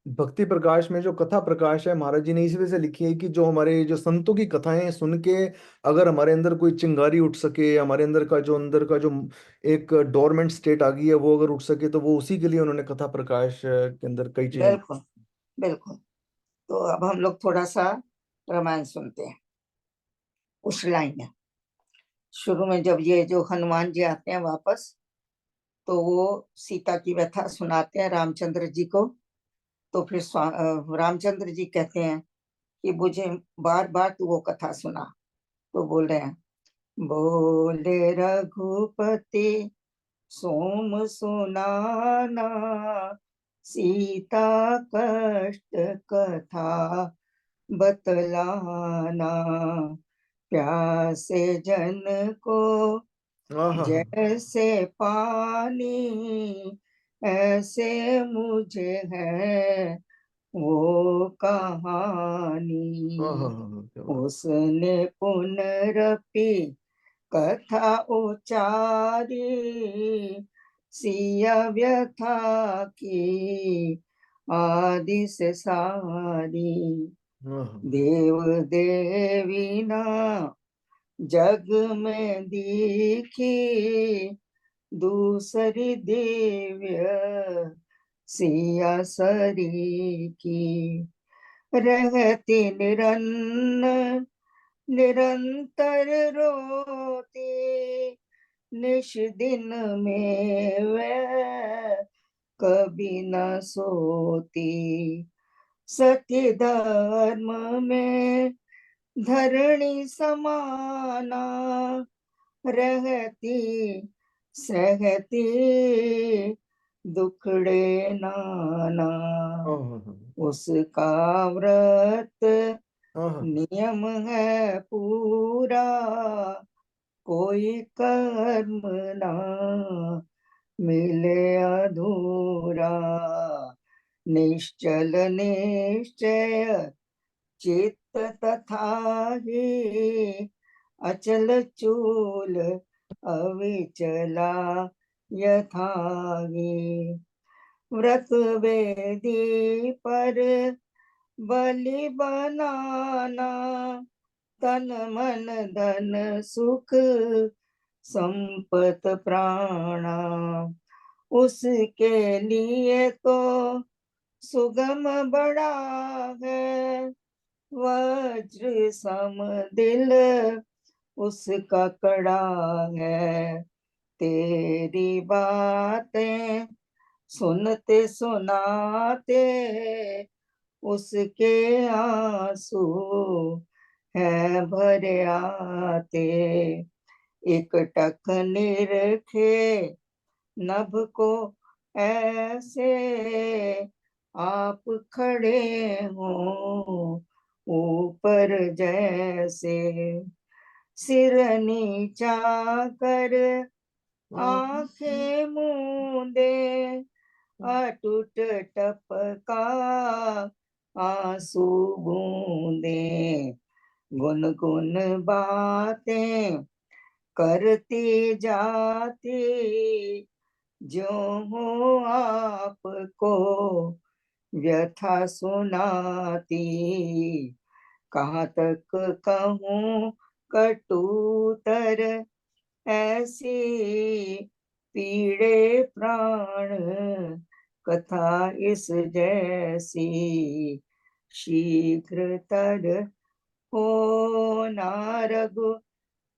भक्ति प्रकाश में जो कथा प्रकाश है महाराज जी ने इसी वजह से लिखी है कि जो हमारे जो संतों की कथाएं सुन के अगर हमारे अंदर कोई चिंगारी उठ सके, हमारे अंदर का जो एक डोरमेंट स्टेट आ गई है वो अगर उठ सके, तो वो उसी के लिए उन्होंने कथा प्रकाश के अंदर कई चीजें।
बिल्कुल बिल्कुल। तो अब हम लोग थोड़ा सा रामायण सुनते हैं। उस लाइन में शुरू में जब ये जो हनुमान जी आते हैं वापस, तो वो सीता की व्यथा सुनाते हैं रामचंद्र जी को। तो फिर रामचंद्र जी कहते हैं कि मुझे बार बार तू वो कथा सुना। तो बोल रहे हैं, बोले रघुपति सोम सुनाना, सीता कष्ट कथा बतलाना, प्यासे जन को
हाँ,
जैसे पानी, ऐसे मुझे है वो कहानी।
क्या बात।
उसने पुनरपि कथा उचारी, सिया व्यथा की आदि से सारी। देव देवी ना जग में दिखी, दूसरी दिव्य सिया सरी की। रहती निरंतर रोती, निश दिन में वह कभी न सोती। सत्य धर्म में धरणी समाना, रहती सहती दुखड़े नाना। उसका व्रत नियम है पूरा, कोई कर्म ना मिले अधूरा। निश्चल निश्चय चित्त तथा ही, अचल चूल अविचला यथा ही। व्रत वेदी पर बलि बनाना, तन मन धन सुख संपत प्राणा। उसके लिए तो सुगम बड़ा है, वज्र सम दिल उसका कड़ा है। तेरी बातें सुनते सुनाते उसके आंसू है भरे आते। एक टक निरखे नभ को ऐसे, आप खड़े हो ऊपर जैसे। सिर नीचा कर आंखें मूंदे, अटूट टपका आंसू बूंदे। गुनगुन बातें करती जाती, जो हो आपको व्यथा सुनाती। कहाँ तक कहूँ कटुतर ऐसी, पीड़े प्राण कथा इस जैसी। शीघ्र तर हो नारगु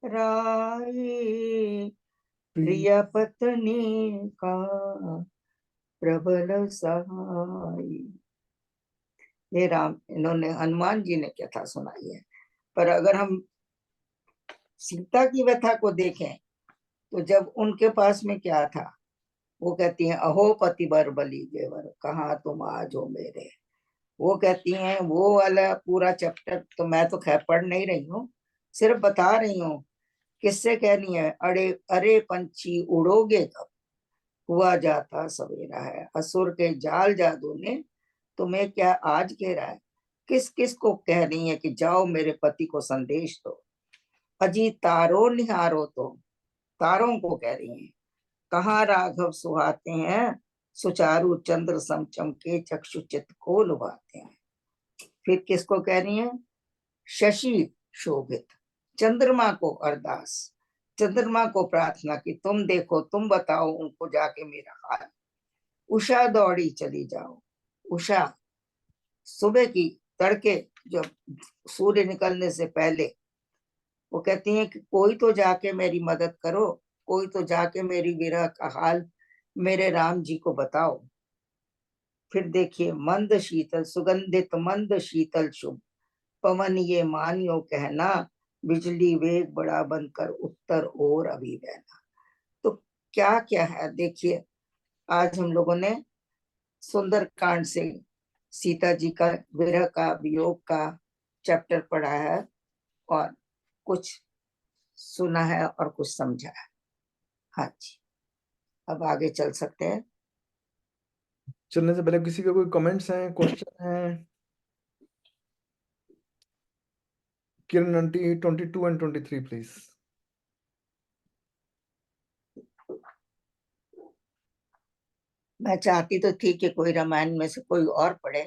राई, प्रिय पत्नी का प्रबल सहाय। ये राम, इन्होंने हनुमान जी ने कथा सुनाई है। पर अगर हम सीता की व्यथा को देखें, तो जब उनके पास में क्या था, वो कहती हैं अहो पति बर बलि देवर, कहाँ तुम आज हो मेरे। वो कहती हैं, वो वाला पूरा चैप्टर तो मैं तो खैर पढ़ नहीं रही हूँ, सिर्फ बता रही हूँ। किससे कहनी है, अरे अरे पंछी उड़ोगे कब, हुआ जाता सवेरा है। असुर के जाल जादू ने तुम्हें क्या आज घेरा है। किस किस को कह रही है कि जाओ मेरे पति को संदेश दो। अजी तारो निहारो, तो तारों को कह रही हैं। कहाँ राघव सुहाते हैं, सुचारू चंद्र समचम के चक्षु चित को लुभाते हैं। फिर किसको कह रही हैं, शशि शोभित, चंद्रमा को अरदास, चंद्रमा को प्रार्थना की तुम देखो, तुम बताओ उनको जाके मेरा हाल। उषा दौड़ी चली जाओ, उषा सुबह की तड़के, जब सूर्य निकलने से पहले वो कहती हैं कि कोई तो जाके मेरी मदद करो, कोई तो जाके मेरी विरह का हाल मेरे राम जी को बताओ। फिर देखिए, मंद शीतल सुगंधित मंद शीतल शुभ, पवन ये मानियो कहना, बिजली वेग बड़ा बनकर उत्तर ओर अभी बहना। तो क्या क्या है देखिए, आज हम लोगों ने सुंदर कांड से सीता जी का विरह का वियोग का चैप्टर पढ़ा है, और कुछ सुना है और कुछ समझा है। हाँ जी, अब आगे चल सकते हैं।
चलने से पहले किसी का कोई कमेंट्स हैं, क्वेश्चन हैं? किरण आंटी 22 and 23 प्लीज।
मैं चाहती तो थी कि कोई रामायण में से कोई और पढ़े,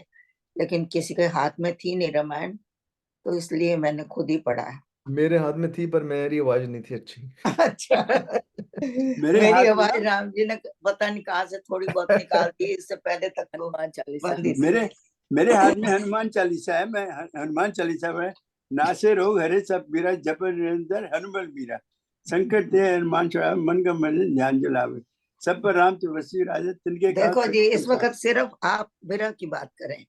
लेकिन किसी के हाथ में थी नहीं रामायण, तो इसलिए मैंने खुद ही पढ़ा है।
मेरे हाथ में थी पर मेरी आवाज नहीं थी अच्छी।
अच्छा।
मेरे
मेरी
हाथ में
आवाज राम जी ने पता नहीं कहाँ से थोड़ी बहुत निकाल दी, इससे पहले तक तो
हनुमान चालीसा।
बंदी थी।
मेरे हाथ में हनुमान चालीसा है। मैं हनुमान चालीसा में नासे रोग हरे सब बीरा जप निरंतर हनुमान बीरा संकट ते हनुमान छुड़ावे मन का मन ध्यान जुलावे सब पर राम तपस्वी राजा तिनके काज
देखो जी, इस
सब
वक्त सिर्फ आप विरह की बात करें,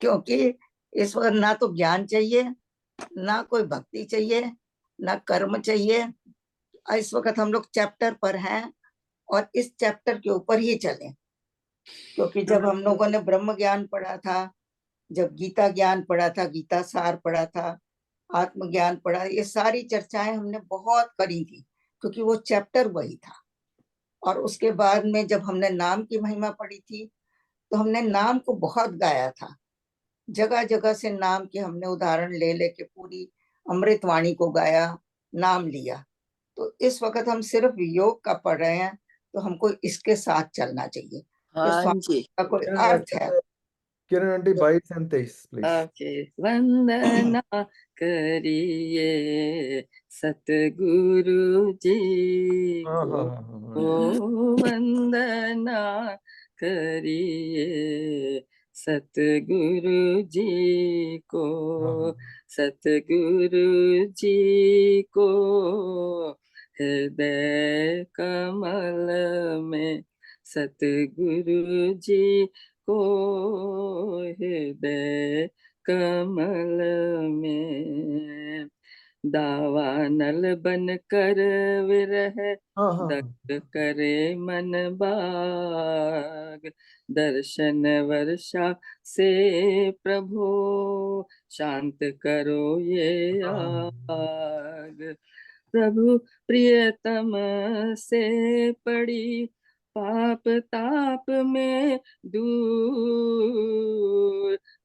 क्योंकि इस वक्त ना तो ज्ञान चाहिए, ना कोई भक्ति चाहिए, ना कर्म चाहिए। इस वक्त हम लोग चैप्टर पर हैं और इस चैप्टर के ऊपर ही चले, क्योंकि जब हम लोगों ने ब्रह्म ज्ञान पढ़ा था, जब गीता ज्ञान पढ़ा था, गीता सार पढ़ा था, आत्मज्ञान पढ़ा, ये सारी चर्चाएं हमने बहुत करी थी, क्योंकि वो चैप्टर वही था। और उसके बाद में जब हमने नाम की महिमा पढ़ी थी, तो हमने नाम को बहुत गाया था। जगह जगह से नाम के हमने उदाहरण ले लेके पूरी अमृतवाणी को गाया, नाम लिया। तो इस वक्त हम सिर्फ योग का पढ़ रहे हैं, तो हमको इसके साथ चलना चाहिए कि
हाँ
स्वामी
जी।
का कोई अर्थ है।
किरण आंटी 22 and 23 प्लीज।
ओके। वंदना करिए सतगुरु जी
हाँ
को,
हाँ हाँ हाँ
ओ
हाँ।
वंदना करिए सतगुरु जी को,
हाँ।
सतगुरु जी को हृदय कमल में, सतगुरु जी को हृदय कमल में, दावानल बन कर विरह
हाँ हाँ
दग्ध करे मन बाग, दर्शन वर्षा से प्रभु शांत करो ये
हाँ।
आग, प्रभु प्रियतम से पड़ी पाप ताप में दूर,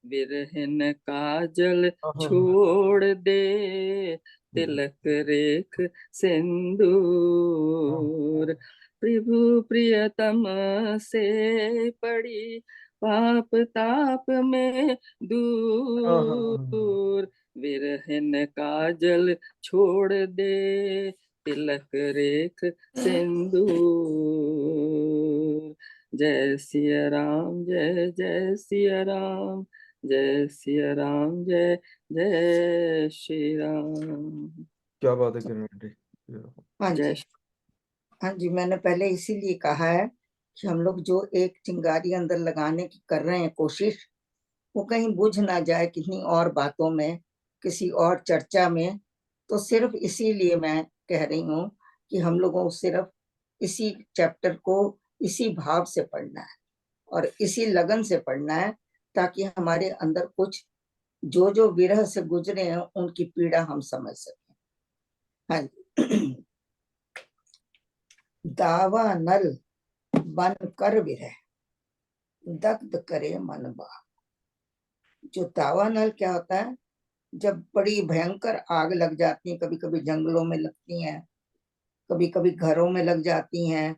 विरहन काजल
हाँ हाँ हाँ।
छोड़ दे तिलक रेख सिंदूर, प्रभु प्रियतम से पड़ी पाप ताप में
हाँ हाँ हाँ।
दूर, विरहन काजल छोड़ दे तिलक रेख सिंदूर। जय सिया राम, जय जय सिया राम, जय सिया राम, जय जय श्री राम।
क्या बात है किरण आंटी।
हाँ
जय
जी, हाँ जी, मैंने पहले इसीलिए कहा है कि हम लोग जो एक चिंगारी अंदर लगाने की कर रहे हैं कोशिश, वो कहीं बुझ ना जाए किन्हीं और बातों में, किसी और चर्चा में। तो सिर्फ इसीलिए मैं कह रही हूँ कि हम लोगों को सिर्फ इसी चैप्टर को इसी भाव से पढ़ना है और इसी लगन से पढ़ना है, ताकि हमारे अंदर कुछ जो जो विरह से गुजरे हैं उनकी पीड़ा हम समझ सकें। हाँ जी। दावा नल बन कर विरह दग्ध करे मन बाग। जो दावा नल क्या होता है? जब बड़ी भयंकर आग लग जाती है, कभी कभी जंगलों में लगती हैं, कभी कभी घरों में लग जाती हैं,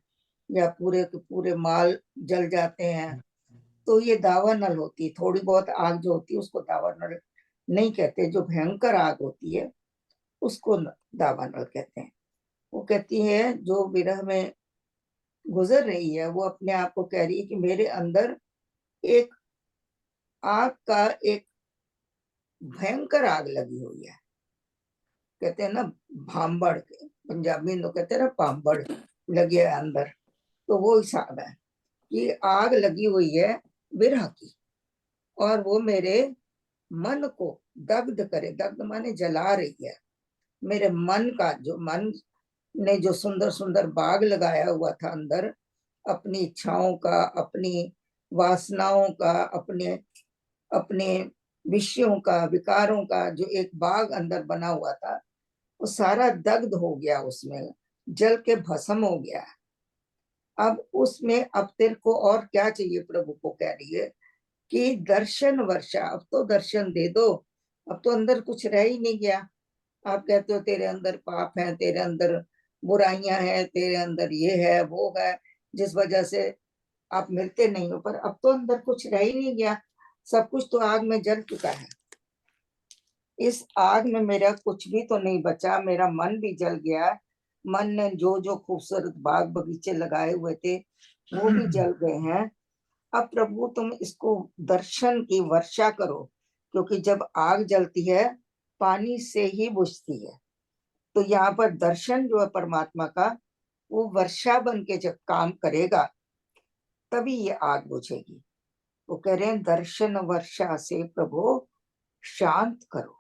या पूरे के पूरे माल जल जाते हैं, तो ये दावा नल होती है। थोड़ी बहुत आग जो होती है उसको दावा नल नहीं कहते, जो भयंकर आग होती है उसको दावा नल कहते हैं। वो कहती है जो विरह में गुजर रही है, वो अपने आप को कह रही है कि मेरे अंदर एक आग का एक भयंकर आग लगी हुई है। कहते हैं ना भांबड़, पंजाबी लोग कहते हैं ना भांबड़ लगे है अंदर, तो वो हिसाब है कि आग लगी हुई है विरह की, और वो मेरे मन को दग्ध करे। दग्ध माने जला रही है। मेरे मन का, जो मन ने जो सुंदर सुंदर बाग लगाया हुआ था अंदर, अपनी इच्छाओं का, अपनी वासनाओं का, अपने अपने विषयों का, विकारों का जो एक बाग अंदर बना हुआ था, वो सारा दग्ध हो गया, उसमें जल के भस्म हो गया। अब उसमें अब तेरे को और क्या चाहिए, प्रभु को कह रही है कि दर्शन वर्षा, अब तो दर्शन दे दो, अब तो अंदर कुछ रह ही नहीं गया। आप कहते हो तेरे अंदर पाप है, तेरे अंदर बुराइयां हैं, तेरे अंदर ये है वो है, जिस वजह से आप मिलते नहीं हो, पर अब तो अंदर कुछ रह ही नहीं गया, सब कुछ तो आग में जल चुका है। इस आग में मेरा कुछ भी तो नहीं बचा, मेरा मन भी जल गया। मन ने जो जो खूबसूरत बाग बगीचे लगाए हुए थे वो भी जल गए हैं। अब प्रभु तुम इसको दर्शन की वर्षा करो, क्योंकि जब आग जलती है पानी से ही बुझती है। तो यहाँ पर दर्शन जो है परमात्मा का, वो वर्षा बन के जब काम करेगा तभी ये आग बुझेगी। वो कह रहे हैं दर्शन वर्षा से प्रभु शांत करो।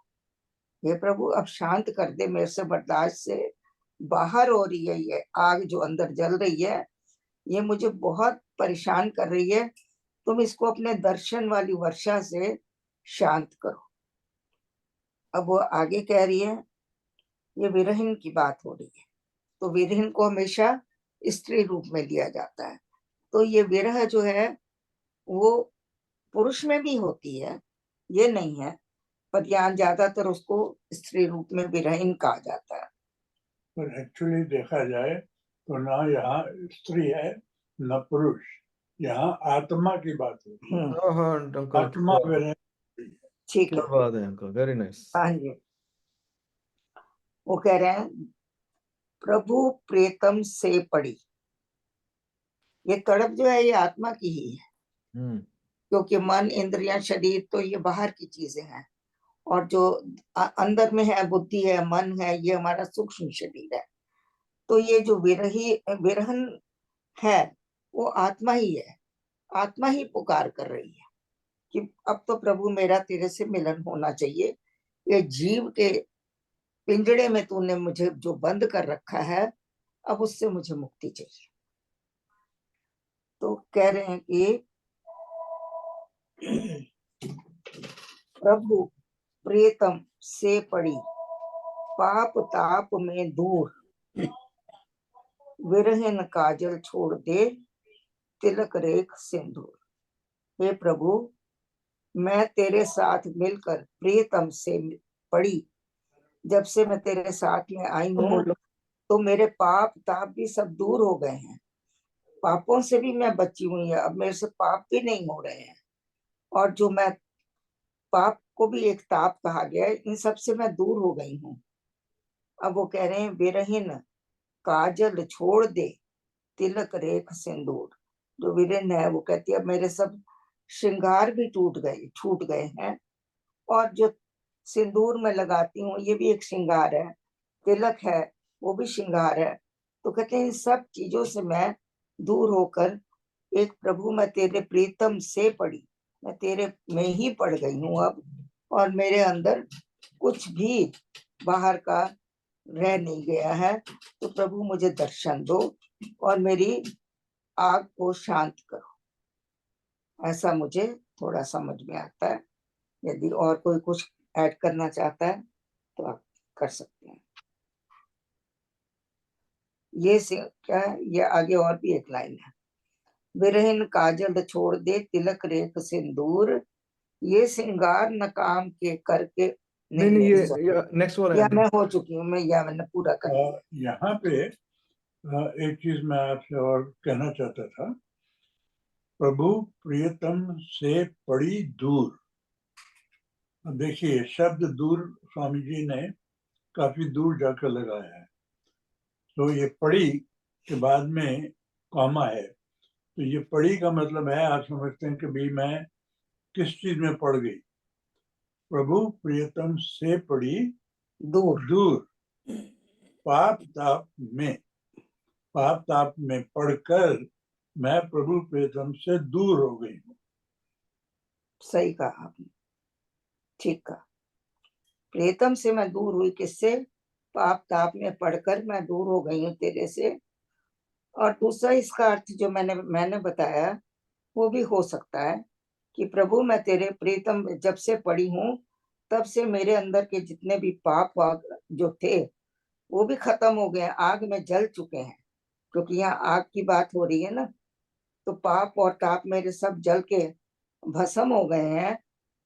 हे प्रभु अब शांत कर दे, मेरे से बर्दाश्त से बाहर हो रही है ये आग जो अंदर जल रही है, ये मुझे बहुत परेशान कर रही है। तुम इसको अपने दर्शन वाली वर्षा से शांत करो। अब वो आगे कह रही है, ये विरहिन की बात हो रही है। तो विरहिन को हमेशा स्त्री रूप में लिया जाता है, तो ये विरह जो है वो पुरुष में भी होती है, ये नहीं है, पर यहाँ ज्यादातर उसको स्त्री रूप में विरहिन कहा जाता है।
पर एक्चुअली देखा जाए तो ना यहाँ स्त्री है न पुरुष, यहाँ आत्मा की बात होती है।
हाँ हाँ अंकल,
आत्मा विरह।
ठीक
क्या
है,
बात है अंकल, वेरी नाइस।
हाँ जी। वो कह रहे हैं प्रभु प्रीतम से पड़ी, ये तड़प जो है ये आत्मा की ही है, क्योंकि मन इंद्रियां शरीर तो ये बाहर की चीजें हैं, और जो अंदर में है बुद्धि है मन है, ये हमारा सूक्ष्म शरीर है। तो ये जो विरहन है वो आत्मा ही है, आत्मा ही पुकार कर रही है कि अब तो प्रभु मेरा तेरे से मिलन होना चाहिए। ये जीव के पिंजड़े में तूने मुझे जो बंद कर रखा है, अब उससे मुझे मुक्ति चाहिए। तो कह रहे हैं कि प्रभु प्रीतम से पड़ी, पाप ताप में दूर, विरहिन काजल छोड़ दे, तिलक रेख सिंदूर। हे प्रभु मैं तेरे साथ मिलकर प्रीतम से पड़ी, जब से मैं तेरे साथ में आई हूँ तो मेरे पाप ताप भी सब दूर हो गए हैं, पापों से भी मैं बची हुई है, अब मेरे से पाप भी नहीं हो रहे हैं, और जो मैं पाप को भी एक ताप कहा गया है, इन सब से मैं दूर हो गई हूँ। अब वो कह रहे हैं विरहिन काजल छोड़ दे, तिलक रेख सिंदूर। जो विरहिन है वो कहती है मेरे सब श्रृंगार भी छूट गए हैं, और जो सिंदूर में लगाती हूँ ये भी एक श्रृंगार है, तिलक है वो भी श्रृंगार है। तो कहते हैं इन सब चीजों से मैं दूर होकर एक प्रभु मैं तेरे प्रीतम से पड़ी, मैं तेरे में ही पड़ गई हूँ अब, और मेरे अंदर कुछ भी बाहर का रह नहीं गया है। तो प्रभु मुझे दर्शन दो और मेरी आग को शांत करो। ऐसा मुझे थोड़ा समझ में आता है। यदि और कोई कुछ ऐड करना चाहता है तो आप कर सकते हैं। ये क्या है, ये आगे और भी एक लाइन है, विरहिन काजल छोड़ दे, तिलक रेख सिंदूर, ये श्रृंगार न काम के करके
नहीं ये नेक्स्ट वाला
या
है।
मैं हो चुकी हूँ, मैंने पूरा कर दिया।
यहाँ पे एक चीज मैं आपसे और कहना चाहता था, प्रभु प्रियतम से पड़ी दूर। देखिए शब्द दूर स्वामी जी ने काफी दूर जाकर लगाया है, तो ये पड़ी के बाद में कॉमा है, तो ये पड़ी का मतलब है आप समझते हैं कि भाई मैं किस चीज में पड़ गई। प्रभु प्रियतम से पड़ी दूर, पाप ताप में पढ़कर मैं प्रभु प्रियतम से दूर हो गई हूँ।
सही कहा आपने, ठीक कहा। प्रियतम से मैं दूर हुई, किससे? पाप ताप में पढ़कर मैं दूर हो गई हूँ तेरे से। और दूसरा इसका अर्थ जो मैंने बताया वो भी हो सकता है कि प्रभु मैं तेरे प्रीतम जब से पड़ी हूँ तब से मेरे अंदर के जितने भी पाप जो थे वो भी खत्म हो गए, आग में जल चुके हैं। क्योंकि यहाँ आग की बात हो रही है ना, तो पाप और ताप मेरे सब जल के भस्म हो गए हैं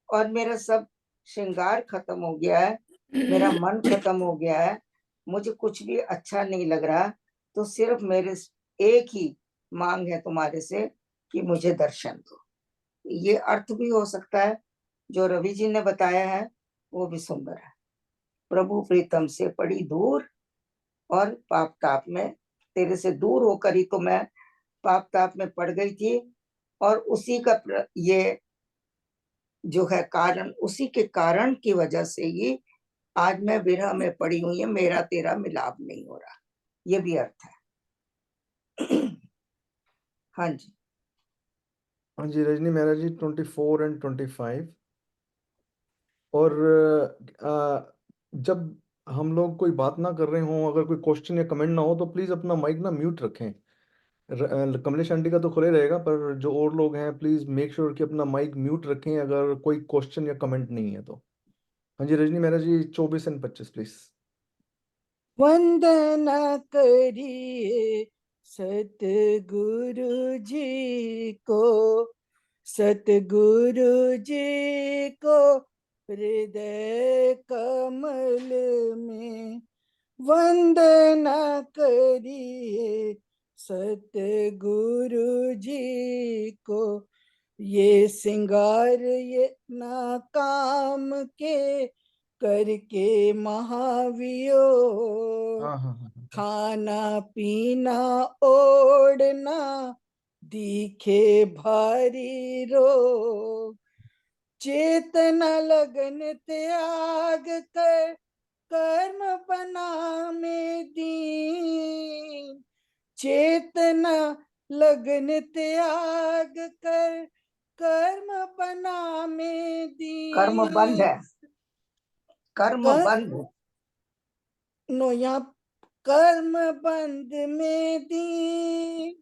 और मेरा सब श्रृंगार खत्म हो गया है, मेरा मन खत्म हो गया है, मुझे कुछ भी अच्छा नहीं लग रहा। तो सिर्फ मेरे एक ही मांग है तुम्हारे से कि मुझे दर्शन दो। ये अर्थ भी हो सकता है, जो रवि जी ने बताया है वो भी सुंदर है। प्रभु प्रीतम से पड़ी दूर और पाप ताप में, तेरे से दूर होकर ही तो मैं पाप ताप में पड़ गई थी, और उसी का ये जो है कारण, उसी के कारण की वजह से ही आज मैं विरह में पड़ी हुई है, मेरा तेरा मिलाप नहीं हो रहा। ये भी अर्थ है। हाँ जी।
हाँ जी रजनी मेहरा जी 24 एंड 25। और जब हम लोग कोई बात ना कर रहे हों, अगर कोई क्वेश्चन या कमेंट ना हो तो प्लीज़ अपना माइक ना म्यूट रखें। कमलेश आंटी का तो खुले रहेगा, पर जो और लोग हैं प्लीज़ मेक श्योर कि अपना माइक म्यूट रखें अगर कोई क्वेश्चन या कमेंट नहीं है तो। हाँ जी रजनी मेहरा जी 24 एंड 25 प्लीज।
वंदना करिए सतगुरु जी को, सतगुरु जी को हृदय कमल में। वंदना करिए सतगुरु जी को, ये सिंगार ये नाकाम के करके महावियोग।
हाँ हाँ हाँ हाँ।
खाना पीना ओढ़ना दिखे भारी रोग। चेतना लगन त्याग कर कर्म बना में दीन। चेतना लगन त्याग कर कर्म बना में
कर्म बंध
दीन।
है, कर्म बंध।
नो यहाँ कर्म बंध में दीन।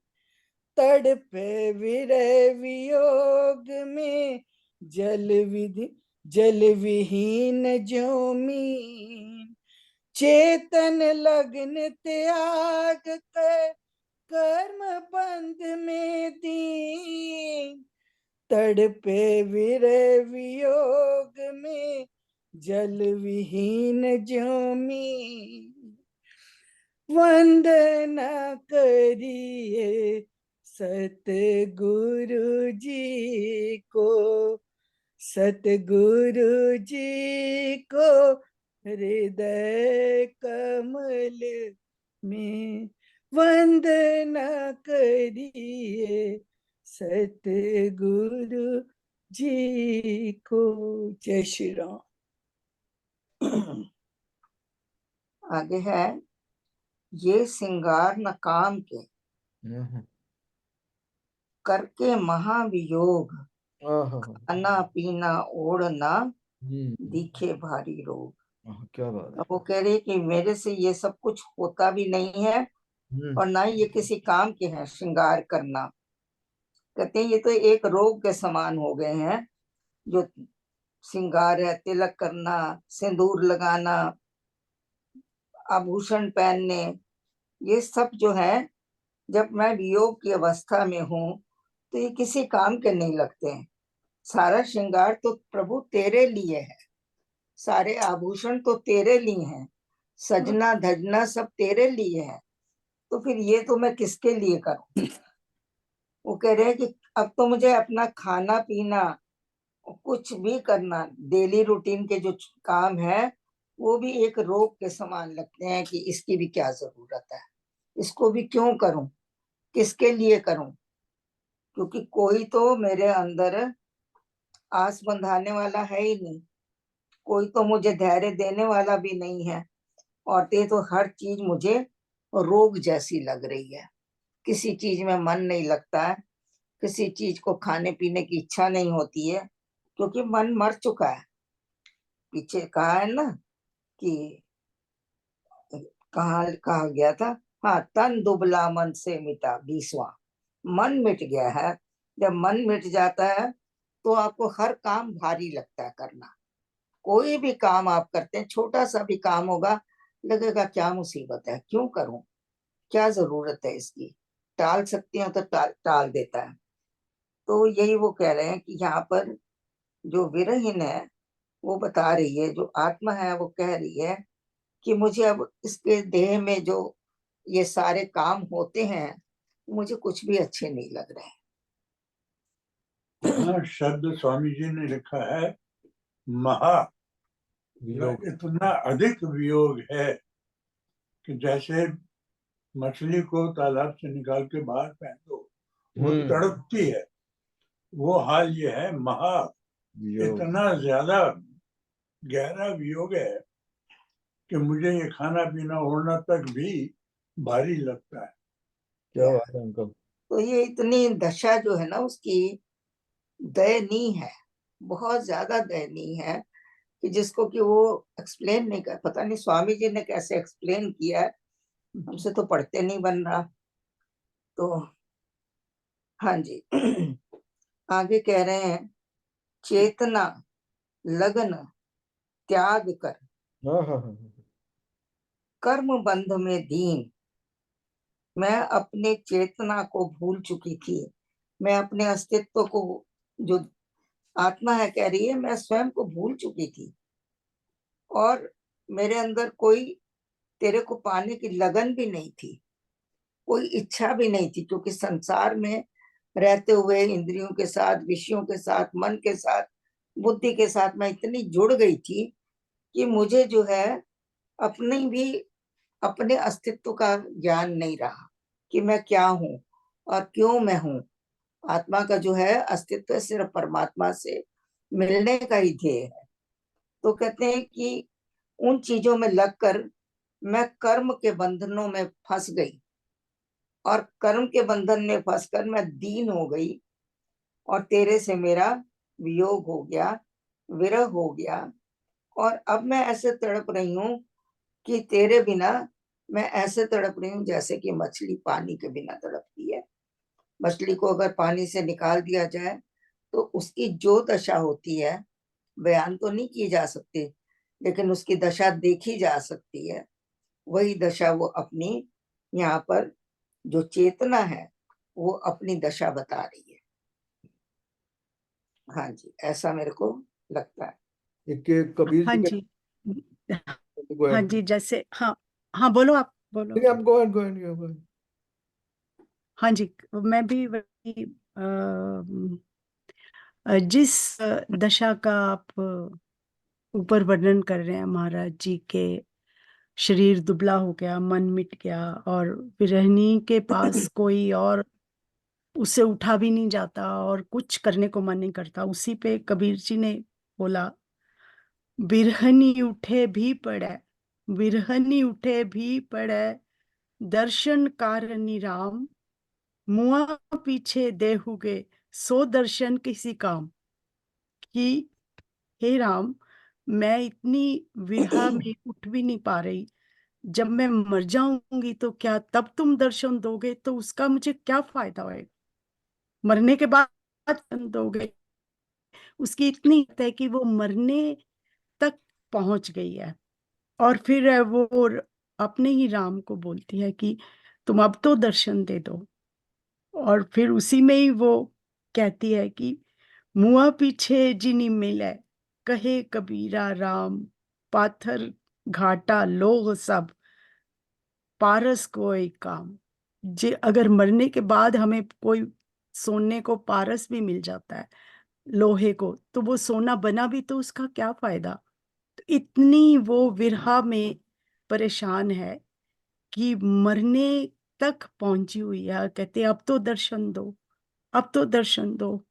तड़पे विरह वियोग में जल विहीन ज्योमीन। चेतन लगन त्याग कर कर्म बंध में दीन। तड़पे विरह वियोग में जल विहीन ज्योमीन। वंदना करिए सतगुरु जी को, सतगुरु जी को हृदय कमल में। वंदना करिए सतगुरु जी को। जय श्री राम।
आगे है, ये सिंगार न काम के करके महावियोग। खाना पीना ओढ़ना दिखे भारी रोग।
क्या बात है।
वो कह रही कि मेरे से ये सब कुछ होता भी नहीं है और ना ही ये किसी काम के हैं श्रृंगार करना। कहते हैं ये तो एक रोग के समान हो गए हैं। जो श्रृंगार है, तिलक करना, सिंदूर लगाना, आभूषण पहनने, ये सब जो है, जब मैं वियोग की अवस्था में हूँ तो ये किसी काम के नहीं लगते हैं। सारा श्रृंगार तो प्रभु तेरे लिए है, सारे आभूषण तो तेरे लिए हैं, सजना धजना सब तेरे लिए है, तो फिर ये तो मैं किसके लिए करूं। वो कह रहे हैं कि अब तो मुझे अपना खाना पीना, कुछ भी करना, डेली रूटीन के जो काम है वो भी एक रोग के समान लगते हैं कि इसकी भी क्या जरूरत है, इसको भी क्यों करूं, किसके लिए करूं। क्योंकि कोई तो मेरे अंदर आस बंधाने वाला है ही नहीं, कोई तो मुझे धैर्य देने वाला भी नहीं है, और ये तो हर चीज मुझे रोग जैसी लग रही है। किसी चीज में मन नहीं लगता है, किसी चीज को खाने पीने की इच्छा नहीं होती है, क्योंकि मन मर चुका है। पीछे कहा है ना कि कहा कहा गया था, हाँ, तन दुबला मन से मिटा 20वां। मन मिट गया है। जब मन मिट जाता है तो आपको हर काम भारी लगता है करना। कोई भी काम आप करते हैं, छोटा सा भी काम होगा, लगेगा क्या मुसीबत है, क्यों करूं, क्या जरूरत है इसकी, टाल सकती हो तो टाल देता है। तो यही वो कह रहे हैं कि यहाँ पर जो विरहीन है वो बता रही है, जो आत्मा है वो कह रही है कि मुझे अब इसके देह में जो ये सारे काम होते हैं मुझे कुछ भी अच्छे नहीं लग रहे।
यहाँ शब्द स्वामी जी ने लिखा है महा,
वियोग।
इतना अधिक वियोग है कि जैसे मछली को तालाब से निकाल के बाहर फेंक दो वो तड़पती है, वो हाल ये है। महा,
वियोग।
इतना ज्यादा गहरा वियोग है कि मुझे ये खाना पीना ओढ़ना तक भी भारी लगता है।
क्या बात है अंकल।
तो ये इतनी दशा जो है ना उसकी दयनीय है, बहुत ज्यादा दयनीय है, कि जिसको कि वो एक्सप्लेन नहीं कर, पता नहीं स्वामी जी ने कैसे एक्सप्लेन किया है, हमसे तो पढ़ते नहीं बन रहा। तो हाँ जी आगे कह रहे हैं, चेतना लगन त्याग कर
हाँ हाँ हाँ।
कर्म बंध में दीन, मैं अपने चेतना को भूल चुकी थी, मैं अपने अस्तित्व को, जो आत्मा है कह रही है, मैं स्वयं को भूल चुकी थी, और मेरे अंदर कोई तेरे को पाने की लगन भी नहीं थी, कोई इच्छा भी नहीं थी, क्योंकि संसार में रहते हुए इंद्रियों के साथ, विषयों के साथ, मन के साथ, बुद्धि के साथ मैं इतनी जुड़ गई थी कि मुझे जो है अपने भी अपने अस्तित्व का ज्ञान नहीं रहा कि मैं क्या हूँ और क्यों मैं हूँ। आत्मा का जो है अस्तित्व सिर्फ परमात्मा से मिलने का ही ध्येय है। तो कहते हैं कि उन चीजों में लगकर मैं कर्म के बंधनों में फंस गई, और कर्म के बंधन में फंसकर मैं दीन हो गई, और तेरे से मेरा वियोग हो गया, विरह हो गया, और अब मैं ऐसे तड़प रही हूँ कि तेरे बिना मैं ऐसे तड़प रही हूँ जैसे कि मछली पानी के बिना तड़पती है। मछली को अगर पानी से निकाल दिया जाए तो उसकी जो दशा होती है बयान तो नहीं की जा सकती, लेकिन उसकी दशा देखी जा सकती है। वही दशा वो अपनी यहाँ पर जो चेतना है वो अपनी दशा बता रही है। हाँ जी, ऐसा मेरे को लगता है।
एक कबीर
हाँ
जी
जी,
का गो
हाँ
अहेड।
जी, जैसे हाँ हाँ बोलो, आप बोलो।
नहीं, आप go ahead, go ahead, go ahead.
हाँ जी, मैं भी वही जिस दशा का आप ऊपर वर्णन कर रहे हैं महाराज जी के, शरीर दुबला हो गया, मन मिट गया, और विरहनी के पास कोई और उससे उठा भी नहीं जाता और कुछ करने को मन नहीं करता। उसी पे कबीर जी ने बोला, बिरहनी उठे भी पड़े, बिरहनी उठे भी पड़े, दर्शन कारणी राम, मुआ पीछे देहुगे, सो दर्शन किसी काम। कि हे राम, मैं इतनी विरहा में उठ भी नहीं पा रही, जब मैं मर जाऊंगी तो क्या तब तुम दर्शन दोगे? तो उसका मुझे क्या फायदा होएगा? मरने के बाद दर्शन दोगे। उसकी इतनी है कि वो मरने तक पहुंच गई है, और फिर वो अपने ही राम को बोलती है कि तुम अब तो दर्शन दे दो। और फिर उसी में ही वो कहती है कि मुआ पीछे जिनी मिले, कहे कबीरा राम, पाथर घाटा लोग सब, पारस कोई काम। जे अगर मरने के बाद हमें कोई सोने को पारस भी मिल जाता है, लोहे को, तो वो सोना बना भी तो उसका क्या फायदा? तो इतनी वो विरहा में परेशान है कि मरने तक पहुंची हुई है। कहते अब तो दर्शन दो, अब तो दर्शन दो,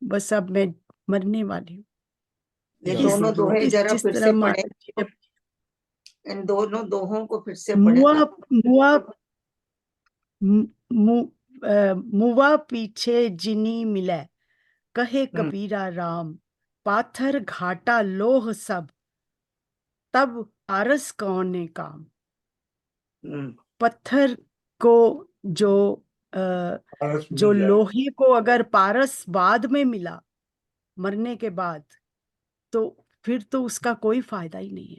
बस अब मैं मरने वाली हूँ।
ये
इस
दोनों दोहे जरा
जिस
फिर
तरह
से पढ़े,
महाराज जी ने
इन दोनों दोहों को फिर से पढ़े।
मुआ मुआ मुआ पीछे जिनी मिले, कहे कबीरा राम, पाथर घाटा लोह सब, तब पारस कौन ने काम। पत्थर को जो
पारस
जो
मिल जाए।
लोहे को अगर पारस बाद में मिला, मरने के बाद, तो फिर तो उसका कोई फायदा ही नहीं है।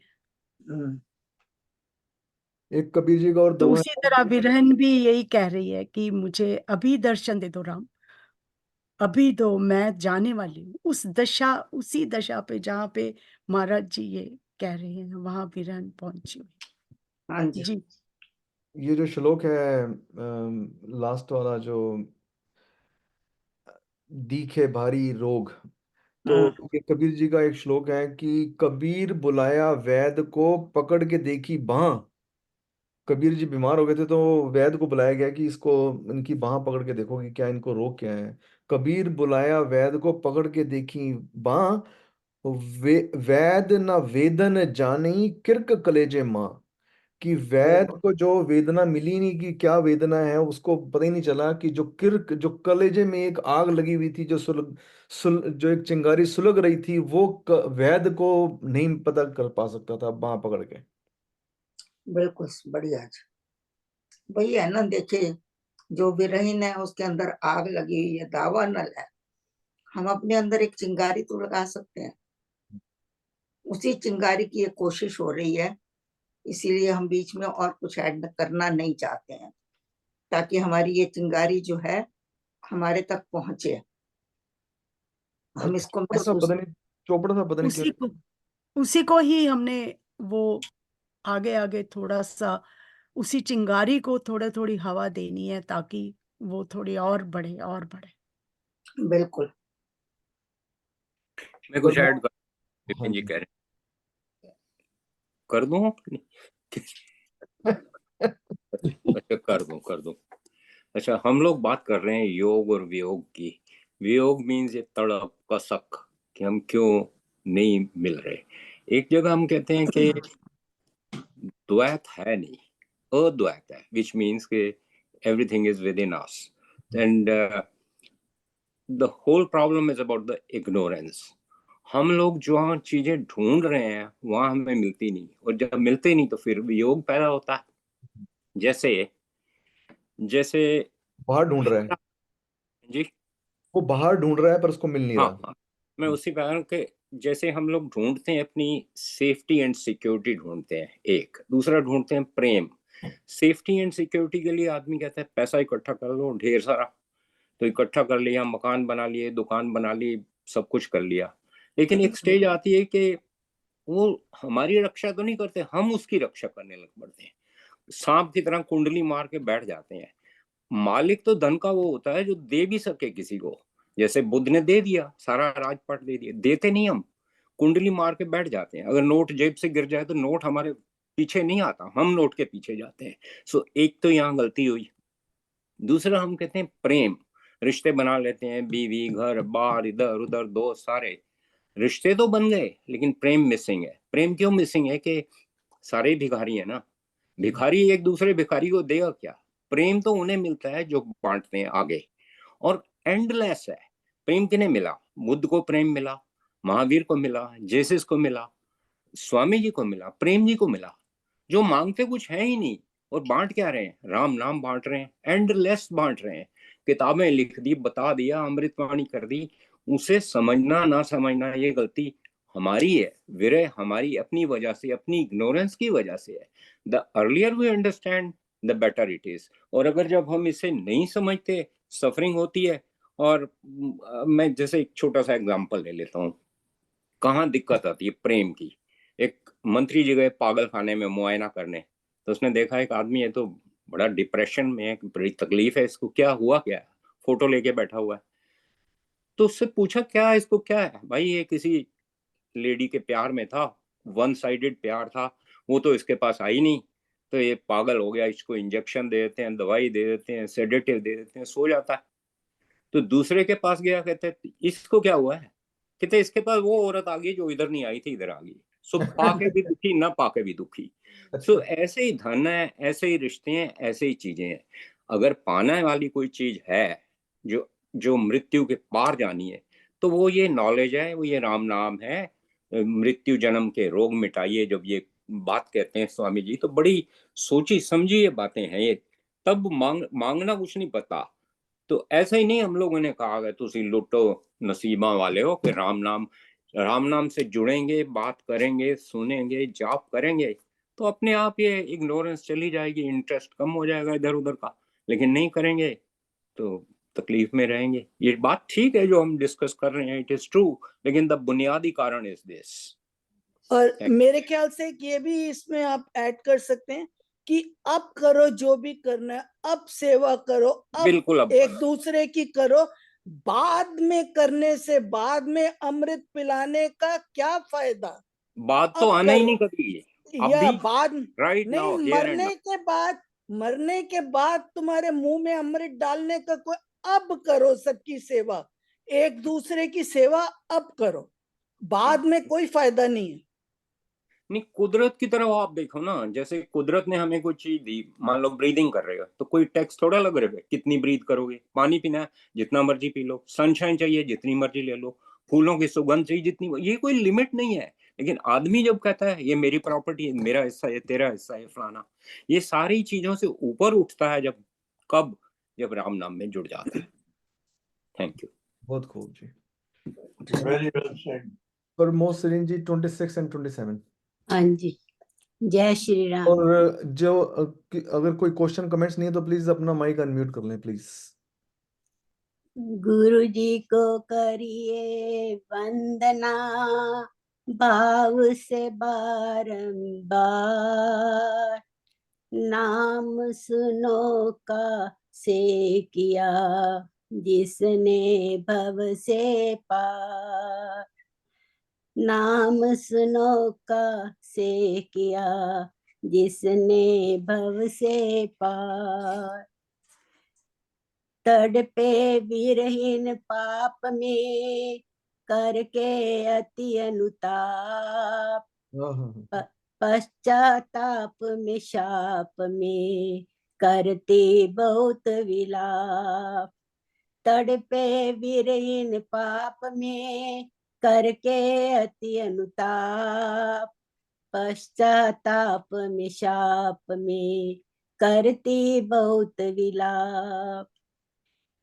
एक कबीर जी का और
तो
दोहा
उसी
है।
तरह विरहन भी यही कह रही है कि मुझे अभी दर्शन दे दो राम, अभी तो मैं जाने वाली हूँ उस दशा, उसी दशा पे जहाँ पे महाराज जी ये कह रहे हैं, वहां विरहन पहुंची हुई।
हाँ जी।
जी
ये जो श्लोक है लास्ट वाला जो दीखे भारी रोग, तो ये कबीर जी का एक श्लोक है कि कबीर बुलाया वैद को पकड़ के देखी बांह। कबीर जी बीमार हो गए थे तो वैद को बुलाया गया कि इसको, इनकी बांह पकड़ के देखो कि क्या इनको रोग क्या है। कबीर बुलाया वैद को पकड़ के देखी बांह, वैद न वेदन जानी किरक कलेजे माँ। कि वैद
बिल्कुल
को जो वेदना मिली नहीं कि क्या वेदना है, उसको पता ही नहीं चला कि जो किर्क, जो कलेजे में एक आग लगी हुई थी, जो जो एक चिंगारी सुलग रही थी, वो वैद को नहीं पता कर पा सकता था बांह पकड़ के।
बिल्कुल बढ़िया जी। वही है ना, देखिए जो विरहीन है उसके अंदर आग लगी हुई है, दावा नल है। हम अपने अंदर एक चिंगारी तो लगा सकते हैं, उसी चिंगारी की एक कोशिश हो रही है, इसीलिए हम बीच में और कुछ ऐड करना नहीं चाहते हैं, ताकि हमारी ये चिंगारी जो है हमारे तक पहुंचे, हम इसको
चौपड़ सा
महसूस।
पता नहीं, चौपड़ सा पता नहीं क्यों।
उसी को ही हमने वो आगे आगे थोड़ा सा उसी चिंगारी को थोड़ा थोड़ी हवा देनी है, ताकि वो थोड़ी और बढ़े और बढ़े।
बिल्कुल।
मैं कुछ ऐड कर,
हाँ
विपिन जी
जी।
कह रहे हैं, कर दूं? अच्छा कर दूं। अच्छा, हम लोग बात कर रहे हैं योग और वियोग की। वियोग मीन्स ये तड़प कसक कि हम क्यों नहीं मिल रहे। एक जगह हम कहते हैं कि द्वैत है नहीं, अद्वैत है, विच मीन्स कि everything is within us and the whole problem is about the ignorance. हम लोग जो चीजें ढूंढ रहे हैं वहां हमें मिलती नहीं, और जब मिलते नहीं तो फिर वियोग पैदा होता है। जैसे जैसे
बाहर ढूंढ रहा है,
जी,
वो बाहर ढूंढ रहा है पर उसको मिल नहीं
हाँ
रहा।
हाँ, मैं उसी कह रहा हूँ कि जैसे हम लोग ढूंढते हैं अपनी सेफ्टी एंड सिक्योरिटी ढूंढते हैं, एक दूसरा ढूंढते हैं प्रेम। सेफ्टी एंड सिक्योरिटी के लिए आदमी कहता है पैसा इकट्ठा कर लो ढेर सारा, तो इकट्ठा कर लिया, मकान बना लिए, दुकान बना ली, सब कुछ कर लिया। लेकिन एक स्टेज आती है कि वो हमारी रक्षा तो नहीं करते, हम उसकी रक्षा करने लग पड़ते हैं, सांप की तरह कुंडली मार के बैठ जाते हैं। मालिक तो धन का वो होता है जो दे भी सके किसी को। जैसे बुद्ध ने दे दिया, सारा राजपाट दे दिया, देते नहीं, हम कुंडली मार के बैठ जाते हैं। अगर नोट जेब से गिर जाए तो नोट हमारे पीछे नहीं आता, हम नोट के पीछे जाते हैं। सो एक तो यहाँ गलती हुई। दूसरा हम कहते हैं प्रेम, रिश्ते बना लेते हैं, बीवी घर बार इधर उधर दोस्त सारे रिश्ते तो बन गए, लेकिन प्रेम मिसिंग है। प्रेम क्यों मिसिंग है कि सारे भिखारी है ना, भिखारी एक दूसरे भिखारी को देगा क्या? प्रेम तो उन्हें मिलता है जो बांटते हैं आगे, और एंडलेस है। प्रेम किन्हें मिला? बुद्ध को प्रेम मिला, महावीर को मिला, जेसस को मिला, स्वामी जी को मिला, प्रेम जी को मिला, जो मांगते कुछ है ही नहीं और बांट क्या रहे हैं? राम नाम बांट रहे हैं, एंडलेस बांट रहे हैं। किताबें लिख दी, बता दिया, अमृतवाणी कर दी। उसे समझना ना समझना ये गलती हमारी है, विरह हमारी अपनी वजह से, अपनी इग्नोरेंस की वजह से है। The earlier we understand the better it is. और अगर जब हम इसे नहीं समझते, सफरिंग होती है। और मैं जैसे एक छोटा सा एग्जांपल ले लेता हूँ, कहाँ दिक्कत आती है प्रेम की। एक मंत्री जी गए पागल खाने में मुआयना करने, तो उसने देखा एक आदमी है तो बड़ा डिप्रेशन में है, बड़ी तकलीफ है इसको, क्या हुआ क्या है? फोटो लेके बैठा हुआ है। तो उससे पूछा क्या है इसको, क्या है भाई? ये किसी लेडी के प्यार में था, वन साइडेड प्यार था, वो तो इसके पास आई नहीं, तो ये पागल हो गया, इसको इंजेक्शन दे देते हैं, दवाई दे देते हैं, सेडेटिव दे देते हैं, सो जाता है। तो दूसरे के पास गया, कहते इसको क्या हुआ है? कहते इसके पास वो औरत आ गई जो इधर नहीं आई थी, इधर आ गई। सो पाके भी दुखी, ना पाके भी दुखी। सो ऐसे ही धन है, ऐसे ही रिश्ते हैं, ऐसे ही चीजें हैं। अगर पाने वाली कोई चीज है जो जो मृत्यु के पार जानी है, तो वो ये नॉलेज है, वो ये राम नाम है। मृत्यु जन्म के रोग मिटाइए, जब ये बात कहते हैं स्वामी जी, तो बड़ी सोची समझी ये बातें हैं ये। तब मांगना कुछ नहीं पता। तो ऐसे ही नहीं हम लोगों ने कहा है तुसी लुटो नसीबा वाले हो, कि राम नाम से जुड़ेंगे, बात करेंगे, सुनेंगे, जाप करेंगे, तो अपने आप ये इग्नोरेंस चली जाएगी, इंटरेस्ट कम हो जाएगा इधर उधर का। लेकिन नहीं करेंगे तो तकलीफ में रहेंगे। ये बात ठीक है जो हम डिस्कस कर रहे हैं, इट इज ट्रू, लेकिन द बुनियादी कारण इज दिस।
और मेरे ख्याल से ये भी इसमें आप ऐड कर सकते हैं कि अब करो जो भी करना है, अब सेवा करो, अब
बिल्कुल, अब
एक दूसरे की करो। बाद में करने से, बाद में अमृत पिलाने का क्या फायदा?
बात तो
अब
आना ही
करो।
नहीं कभी, अब
या
भी
बाद
राइट
नहीं,
नाउ हियर एंड
मरने के बाद तुम्हारे मुंह में अमृत डालने का कोई, अब करो सबकी सेवा, एक दूसरे की सेवा अब करो, बाद में कोई फायदा नहीं है।
नहीं, कुदरत की तरफ आप देखो ना, जैसे कुदरत ने हमें कोई चीज दी, मान लो ब्रीदिंग कर रहे हो तो कोई टैक्स थोड़ा लग रहा है, कितनी ब्रीथ करोगे। पानी पीना है जितना मर्जी पी लो, सनशाइन चाहिए जितनी मर्जी ले लो, फूलों की सुगंध चाहिए जितनी, ये कोई लिमिट नहीं है। लेकिन आदमी जब कहता है ये मेरी प्रॉपर्टी है, मेरा हिस्सा है, तेरा हिस्सा है, फलाना, ये सारी चीजों से ऊपर उठता है जब, कब, जब राम नाम में जुड़ जाता है। Thank you.
बहुत खूब जी।
Very well said.
और मोहसिन जी 26 and 27।
हाँ जी, जय श्री राम।
और जो अगर कोई क्वेश्चन कमेंट्स नहीं है तो प्लीज अपना माइक अनम्यूट कर लें प्लीज।
गुरु जी को करिए वंदना, भाव से बारंबार, नाम सुनो का से किया जिसने भव से पार, नाम सुनो का से किया जिसने भव से पार, तड़पे विरहीन पाप में करके अति अनुताप, पश्चाताप में शाप में करते बहुत विलाप, तड़पे विरहीन पाप में करके अति अनुताप, पश्चाताप में शाप में करती बहुत विलाप,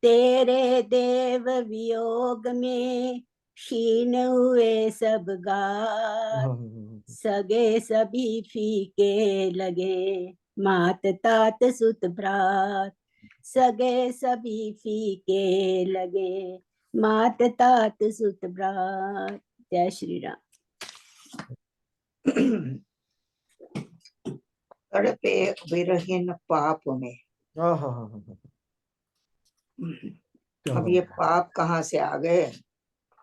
तेरे देव वियोग में क्षीण हुए सब गात, सगे सभी फीके लगे मात तात सुत भ्रात, सगे सभी फीके लगे मात तात सुत भ्रात। जय श्री राम।
तड़पे विरहीन पाप में। अब ये पाप कहाँ से आ गए?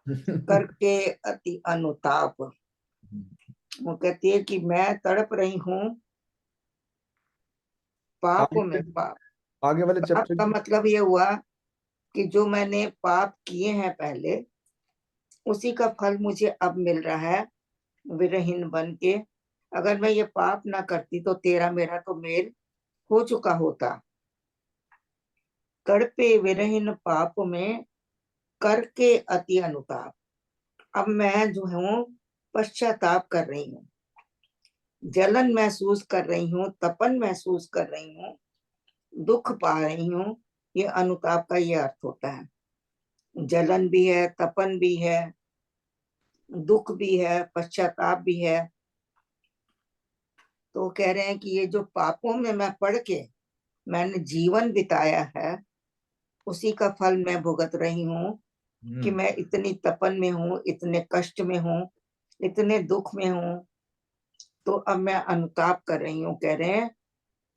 करके अति अनुताप। वो कहती है कि मैं तड़प रही हूँ पाप में। पाप
आगे वाले चैप्टर
का मतलब ये हुआ कि जो मैंने पाप किए हैं पहले, उसी का फल मुझे अब मिल रहा है विरहीन बन के। अगर मैं ये पाप ना करती तो तेरा मेरा तो मेल हो चुका होता। तड़पे विरहीन पाप में करके अति अनुताप। अब मैं जो हूँ पश्चाताप कर रही हूँ, जलन महसूस कर रही हूँ, तपन महसूस कर रही हूँ, दुख पा रही हूँ। ये अनुताप का ये अर्थ होता है। जलन भी है, तपन भी है, दुख भी है, पश्चाताप भी है। तो कह रहे हैं कि ये जो पापों में मैं पड़ के मैंने जीवन बिताया है, उसी का फल मैं भुगत रही हूँ कि मैं इतनी तपन में हूँ, इतने कष्ट में हूँ, इतने दुख में हूँ। तो अब मैं अनुताप कर रही हूँ, कह रहे हैं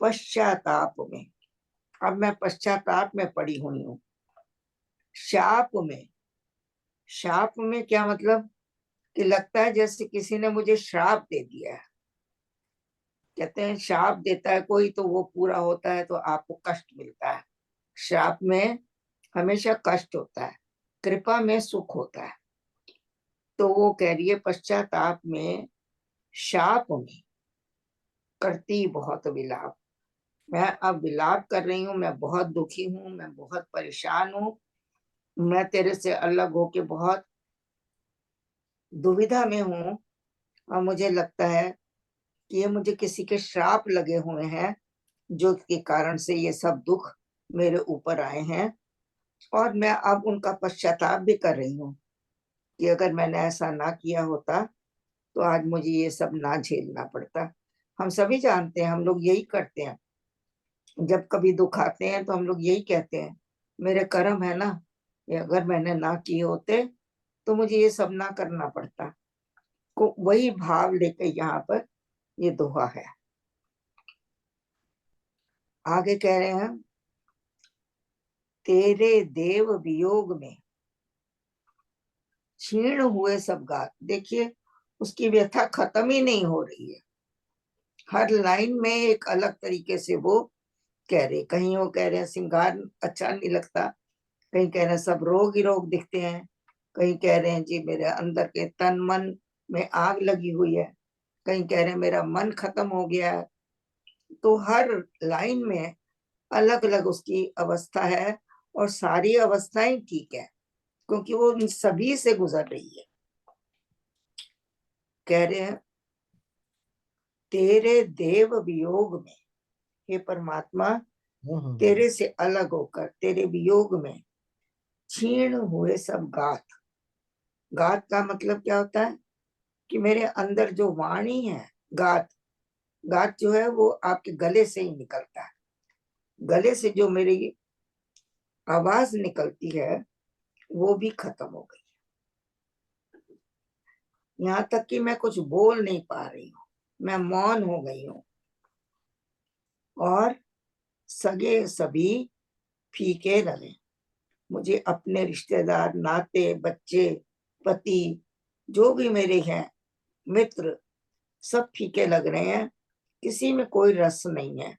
पश्चाताप में। अब मैं पश्चाताप में पड़ी हुई हूँ। शाप में। शाप में क्या मतलब कि लगता है जैसे किसी ने मुझे श्राप दे दिया है। कहते हैं श्राप देता है कोई तो वो पूरा होता है तो आपको कष्ट मिलता है। श्राप में हमेशा कष्ट होता है, कृपा में सुख होता है। तो वो कह रही है पश्चाताप में, शाप में करती बहुत विलाप। मैं अब विलाप कर रही हूँ, मैं बहुत दुखी हूँ, मैं बहुत परेशान हूँ, मैं तेरे से अलग होके बहुत दुविधा में हूँ। और मुझे लगता है कि ये मुझे किसी के श्राप लगे हुए हैं, जो के कारण से ये सब दुख मेरे ऊपर आए हैं। और मैं अब उनका पश्चाताप भी कर रही हूँ कि अगर मैंने ऐसा ना किया होता तो आज मुझे ये सब ना झेलना पड़ता। हम सभी जानते हैं, हम लोग यही करते हैं। जब कभी दुख आते हैं तो हम लोग यही कहते हैं, मेरे कर्म है ना, ये अगर मैंने ना किए होते तो मुझे ये सब ना करना पड़ता। को वही भाव लेकर यहाँ पर ये दोहा है। आगे कह रहे हैं, तेरे देव वियोग में क्षीण हुए सब गात। देखिए उसकी व्यथा खत्म ही नहीं हो रही है। हर लाइन में एक अलग तरीके से वो कह रहे, कहीं वो कह रहे हैं श्रृंगार अच्छा नहीं लगता, कहीं कह रहे हैं सब रोग ही रोग दिखते हैं, कहीं कह रहे हैं जी मेरे अंदर के तन मन में आग लगी हुई है, कहीं कह रहे हैं मेरा मन खत्म हो गया है। तो हर लाइन में अलग अलग उसकी अवस्था है, और सारी अवस्थाएं ठीक है क्योंकि वो इन सभी से गुजर रही है। कह रहे हैं, तेरे देव वियोग में, हे परमात्मा तेरे से अलग होकर तेरे वियोग में क्षीण हुए सब गात। गात का मतलब क्या होता है कि मेरे अंदर जो वाणी है, गात, गात जो है वो आपके गले से ही निकलता है। गले से जो मेरी आवाज निकलती है वो भी खत्म हो गई। यहाँ तक कि मैं कुछ बोल नहीं पा रही हूँ, मैं मौन हो गई हूँ। और सगे सभी फीके लगे, मुझे अपने रिश्तेदार, नाते, बच्चे, पति, जो भी मेरे हैं, मित्र, सब फीके लग रहे हैं। किसी में कोई रस नहीं है,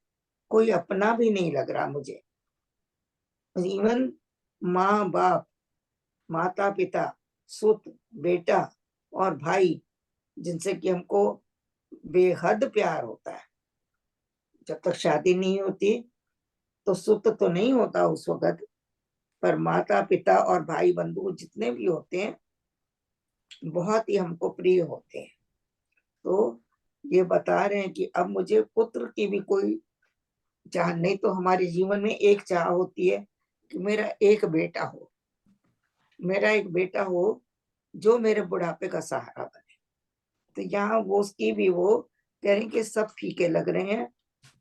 कोई अपना भी नहीं लग रहा मुझे। इवन माँ बाप, माता पिता, सुत, बेटा और भाई, जिनसे कि हमको बेहद प्यार होता है। जब तक शादी नहीं होती तो सुत तो नहीं होता उस वक्त, पर माता पिता और भाई बंधु जितने भी होते हैं बहुत ही हमको प्रिय होते हैं। तो ये बता रहे हैं कि अब मुझे पुत्र की भी कोई चाह नहीं। तो हमारे जीवन में एक चाह होती है कि मेरा एक बेटा हो, मेरा एक बेटा हो जो मेरे बुढ़ापे का सहारा बने। तो यहाँ वो उसकी भी वो कह रहे हैं कि सब फीके लग रहे हैं,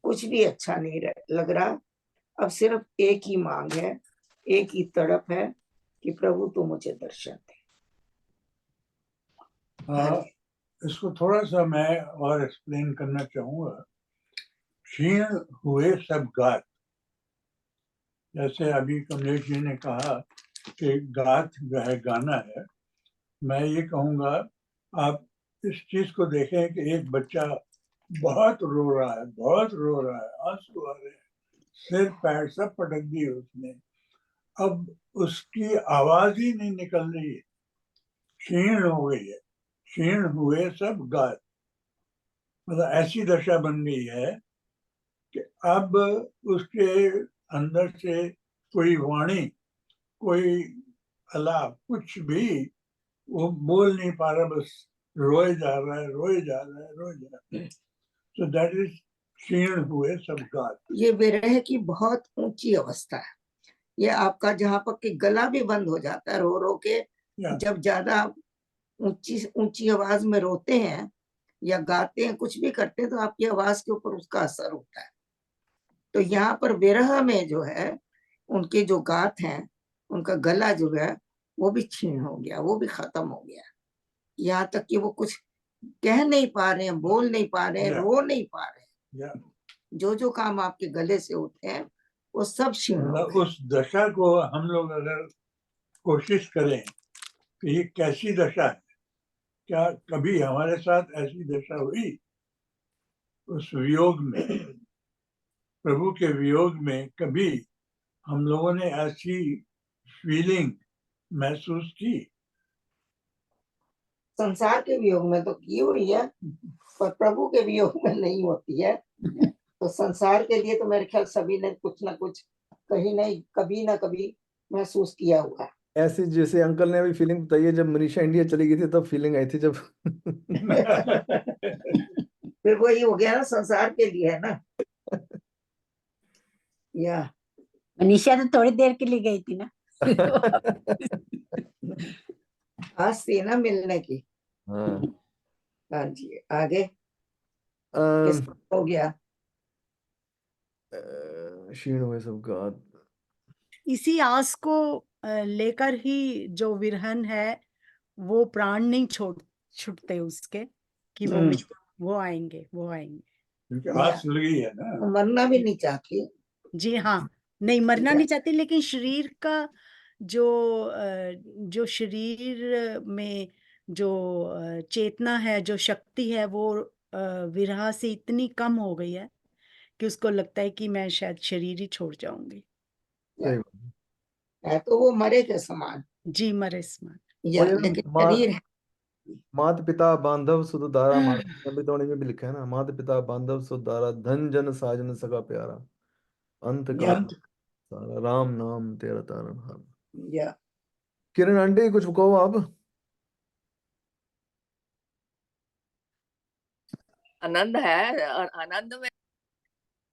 कुछ भी अच्छा नहीं लग रहा। अब सिर्फ एक ही मांग है, एक ही तड़प है कि प्रभु तू मुझे दर्शन दे।
इसको थोड़ा सा मैं और एक्सप्लेन करना चाहूंगा। क्षीण हुए सब गात, जैसे अभी कमलेश जी ने कहा कि गात जो है गाना है, मैं ये कहूंगा आप इस चीज को देखें कि एक बच्चा बहुत रो रहा है, बहुत रो रहा है, आंसू आ रहे हैं, सिर पैर सब पटक दिए उसने, अब उसकी आवाज ही नहीं निकल रही है, क्षीण हो गई है। क्षीण हुए सब गात, मतलब ऐसी दशा बन गई है कि अब उसके अंदर से कोई वाणी, कोई अलाप, कुछ भी वो बोल नहीं पा रहा, बस रोए जा रहा है, रोए जा रहा है, रोए जा रहा है। So that is क्षीण हुए सब गात।
ये विरह की बहुत ऊंची अवस्था है। ये आपका जहाँ पर कि गला भी बंद हो जाता है रो रो के। जब ज्यादा ऊंची ऊंची आवाज में रोते हैं या गाते हैं, कुछ भी करते हैं, तो आपकी आवाज के ऊपर उसका असर होता है। तो यहाँ पर विरह में जो है उनके जो गात हैं, उनका गला जो है वो भी क्षीण हो गया, वो भी खत्म हो गया। यहाँ तक कि वो कुछ कह नहीं पा रहे हैं, बोल नहीं पा रहे हैं, रो नहीं पा रहे हैं। जो जो काम आपके गले से होते हैं वो सब क्षीण हो गए।
उस दशा को हम लोग अगर कोशिश करें कि ये कैसी दशा है, क्या कभी हमारे साथ ऐसी दशा हुई? उस वियोग में, प्रभु के वियोग में कभी हम लोगों ने ऐसी फीलिंग महसूस की?
संसार के वियोग में तो की हुई है, पर प्रभु के वियोग में नहीं होती है। तो संसार के लिए तो मेरे ख्याल सभी ने कुछ ना कुछ कहीं नहीं कभी ना कभी महसूस किया होगा।
ऐसे जैसे अंकल ने अभी फीलिंग बताई है, जब मनीषा इंडिया चली गई थी तब फीलिंग आई थी जब
फिर वही हो गया ना, संसार के लिए है ना। या
मनीषा तो थोड़ी देर के लिए गई थी ना।
आज थी ना मिलने की।
हाँ
हाँ जी, आगे। ये
अ,
सब हो गया।
क्षीण हुए सब गात।
इसी आस को लेकर ही जो विरहन है वो प्राण नहीं छूटते उसके कि वो आएंगे वो आएंगे।
क्योंकि आस लगी है ना।
मरना भी नहीं चाहती।
जी हाँ, नहीं मरना नहीं चाहती, लेकिन शरीर का जो शरीर में जो चेतना है, जो शक्ति है, वो विरह से इतनी कम हो गई है कि उसको लगता है कि मैं शायद शरीर ही छोड़ जाऊंगी।
सही बात है।
है तो वो मरे के समान,
जी मरे समान।
या
और ये
लेकिन शरीर है।
मात पिता बांधव सुध दारा, महाराज अमृतवाणी में भी लिखा है ना, मात पिता बांधव सुध दारा, धन जन साजन सगा प्यारा, अंत
या,
काल सारा, राम नाम तेरा तारनहार।
या
किरण आंटी कुछ कहो आप।
आनंद है, और आनंद में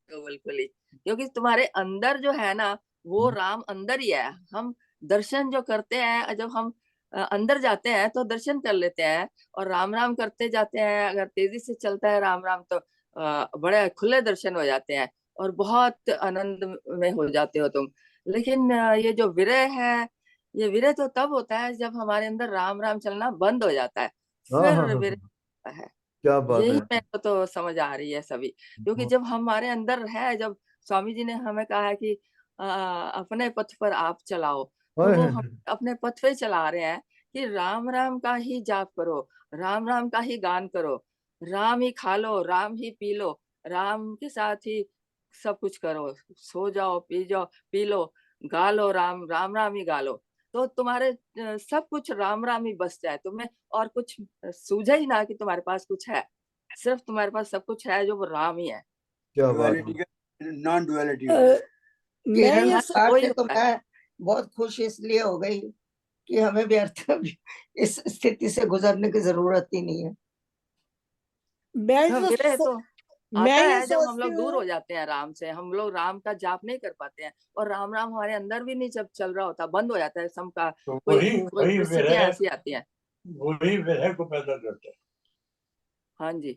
तो बिल्कुल ही, क्योंकि तुम्हारे अंदर जो है ना वो राम अंदर ही है। हम दर्शन जो करते हैं, जब हम अंदर जाते हैं तो दर्शन कर लेते हैं, और राम राम करते जाते हैं। अगर तेजी से चलता है राम राम तो बड़े खुले दर्शन हो जाते हैं, और बहुत आनंद में हो जाते हो तुम। लेकिन ये जो विरह है, ये विरह तो तब होता है जब हमारे अंदर राम राम चलना बंद हो जाता है,
हाँ हाँ
फिर
हाँ
विरह
हाँ,
होता है।
क्या बात
यही
है।
मेरे को तो समझ आ रही है सभी, क्योंकि
हाँ,
जब हमारे अंदर है, जब स्वामी जी ने हमें कहा है कि अपने पथ पर आप चलाओ, तो
हाय
वो
हाय
हम
हाय,
अपने पथ पे चला रहे हैं कि राम राम का ही जाप करो, राम राम का ही गान करो, राम ही खा लो, राम ही पी लो, राम के साथ ही सब कुछ करो, सो जाओ, पी लो, गा लो, राम राम राम ही गा लो। तो तुम्हारे सब कुछ राम राम ही बस जाए, तुम्हें और कुछ सूझे ही ना कि तुम्हारे पास कुछ है। सिर्फ तुम्हारे पास सब कुछ है जो वो राम ही है।
क्या बात
डुअलिटी
है।
का, नॉन डुअलिटी हो गया।
मैं
किरण
ये
बस
बात
वही
से तो
होता है।
मैं बहुत खुश इसलिए हो गई कि हमें भी अर्थ इस स्थिति से गुजरने की जरूरत ही नहीं है।
मैं
हाँ,
जो
विरह तो
मैं
आता
ये
है जब हम
सोचती
लोग दूर
हूँ,
हो जाते हैं राम से, हम लोग राम का जाप नहीं कर पाते हैं, और राम राम हमारे अंदर भी नहीं जब चल रहा होता, बंद हो जाता है सम का।
तो
कोई
वही
कोई
वही
परिस्थितियां
विरह,
ऐसी आती हैं।
वही विरह को पैदा करता है।
हाँ जी।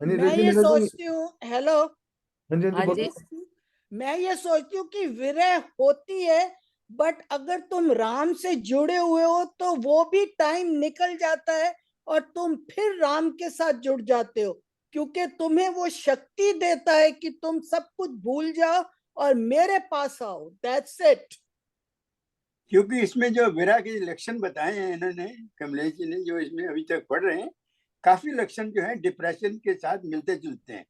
हाँ जी
मैं
देखिए
ये
नीरज जी।
सोचती हूँ, हेलो,
हाँ जी हाँ जी
हाँ जी।
बोलो।
मैं ये सोचती हूँ कि विरह होती है, बट अगर तुम राम से जुड़े हुए हो तो वो भी टाइम निकल जाता है और तुम फिर राम के साथ जुड़ जाते हो, क्योंकि तुम्हें वो शक्ति देता है कि तुम सब कुछ भूल जाओ और मेरे पास आओ। That's it.
क्योंकि इसमें जो विरह के लक्षण बताए हैं इन्होंने, कमलेश जी ने, जो इसमें अभी तक पढ़ रहे हैं, काफी लक्षण जो है डिप्रेशन के साथ मिलते जुलते हैं।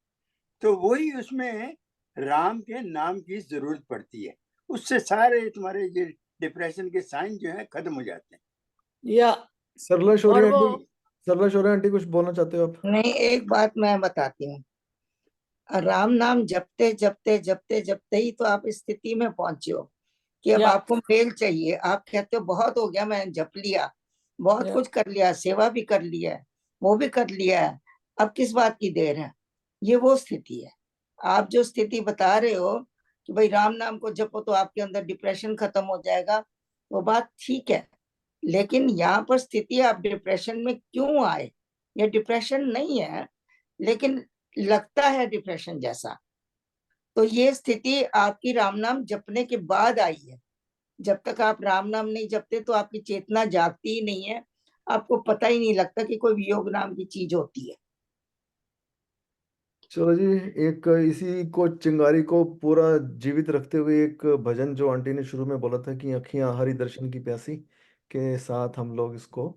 तो वही उसमें राम के नाम की जरूरत पड़ती है, उससे सारे तुम्हारे ये डिप्रेशन के साइन जो है खत्म हो जाते हैं।
या
सरला शौर्य
और वो
आंटी, सरला शौर्य आंटी कुछ बोलना चाहते हो आप।
नहीं, एक बात मैं बताती हूँ, राम नाम जपते जपते जपते जपते ही तो आप इस स्थिति में पहुंचे हो कि अब
या
आपको मेल चाहिए। आप कहते हो बहुत हो गया, मैंने जप लिया, बहुत कुछ कर लिया, सेवा भी कर लिया है, वो भी कर लिया है, अब किस बात की देर है। ये वो स्थिति है। आप जो स्थिति बता रहे हो कि भाई राम नाम को जपो तो आपके अंदर डिप्रेशन खत्म हो जाएगा, वो बात ठीक है। लेकिन यहाँ पर स्थिति, आप डिप्रेशन में क्यों आए, ये डिप्रेशन नहीं है, लेकिन लगता है डिप्रेशन जैसा। तो ये स्थिति आपकी राम नाम जपने के बाद आई है। जब तक आप राम नाम नहीं जपते तो आपकी चेतना जागती ही नहीं है, आपको पता ही नहीं लगता कि कोई वियोग नाम की चीज होती है।
चलो जी, एक इसी को चिंगारी को पूरा जीवित रखते हुए एक भजन जो आंटी ने शुरू में बोला था कि अखियां हरि दर्शन की प्यासी, के साथ हम लोग इसको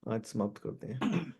आज समाप्त करते हैं।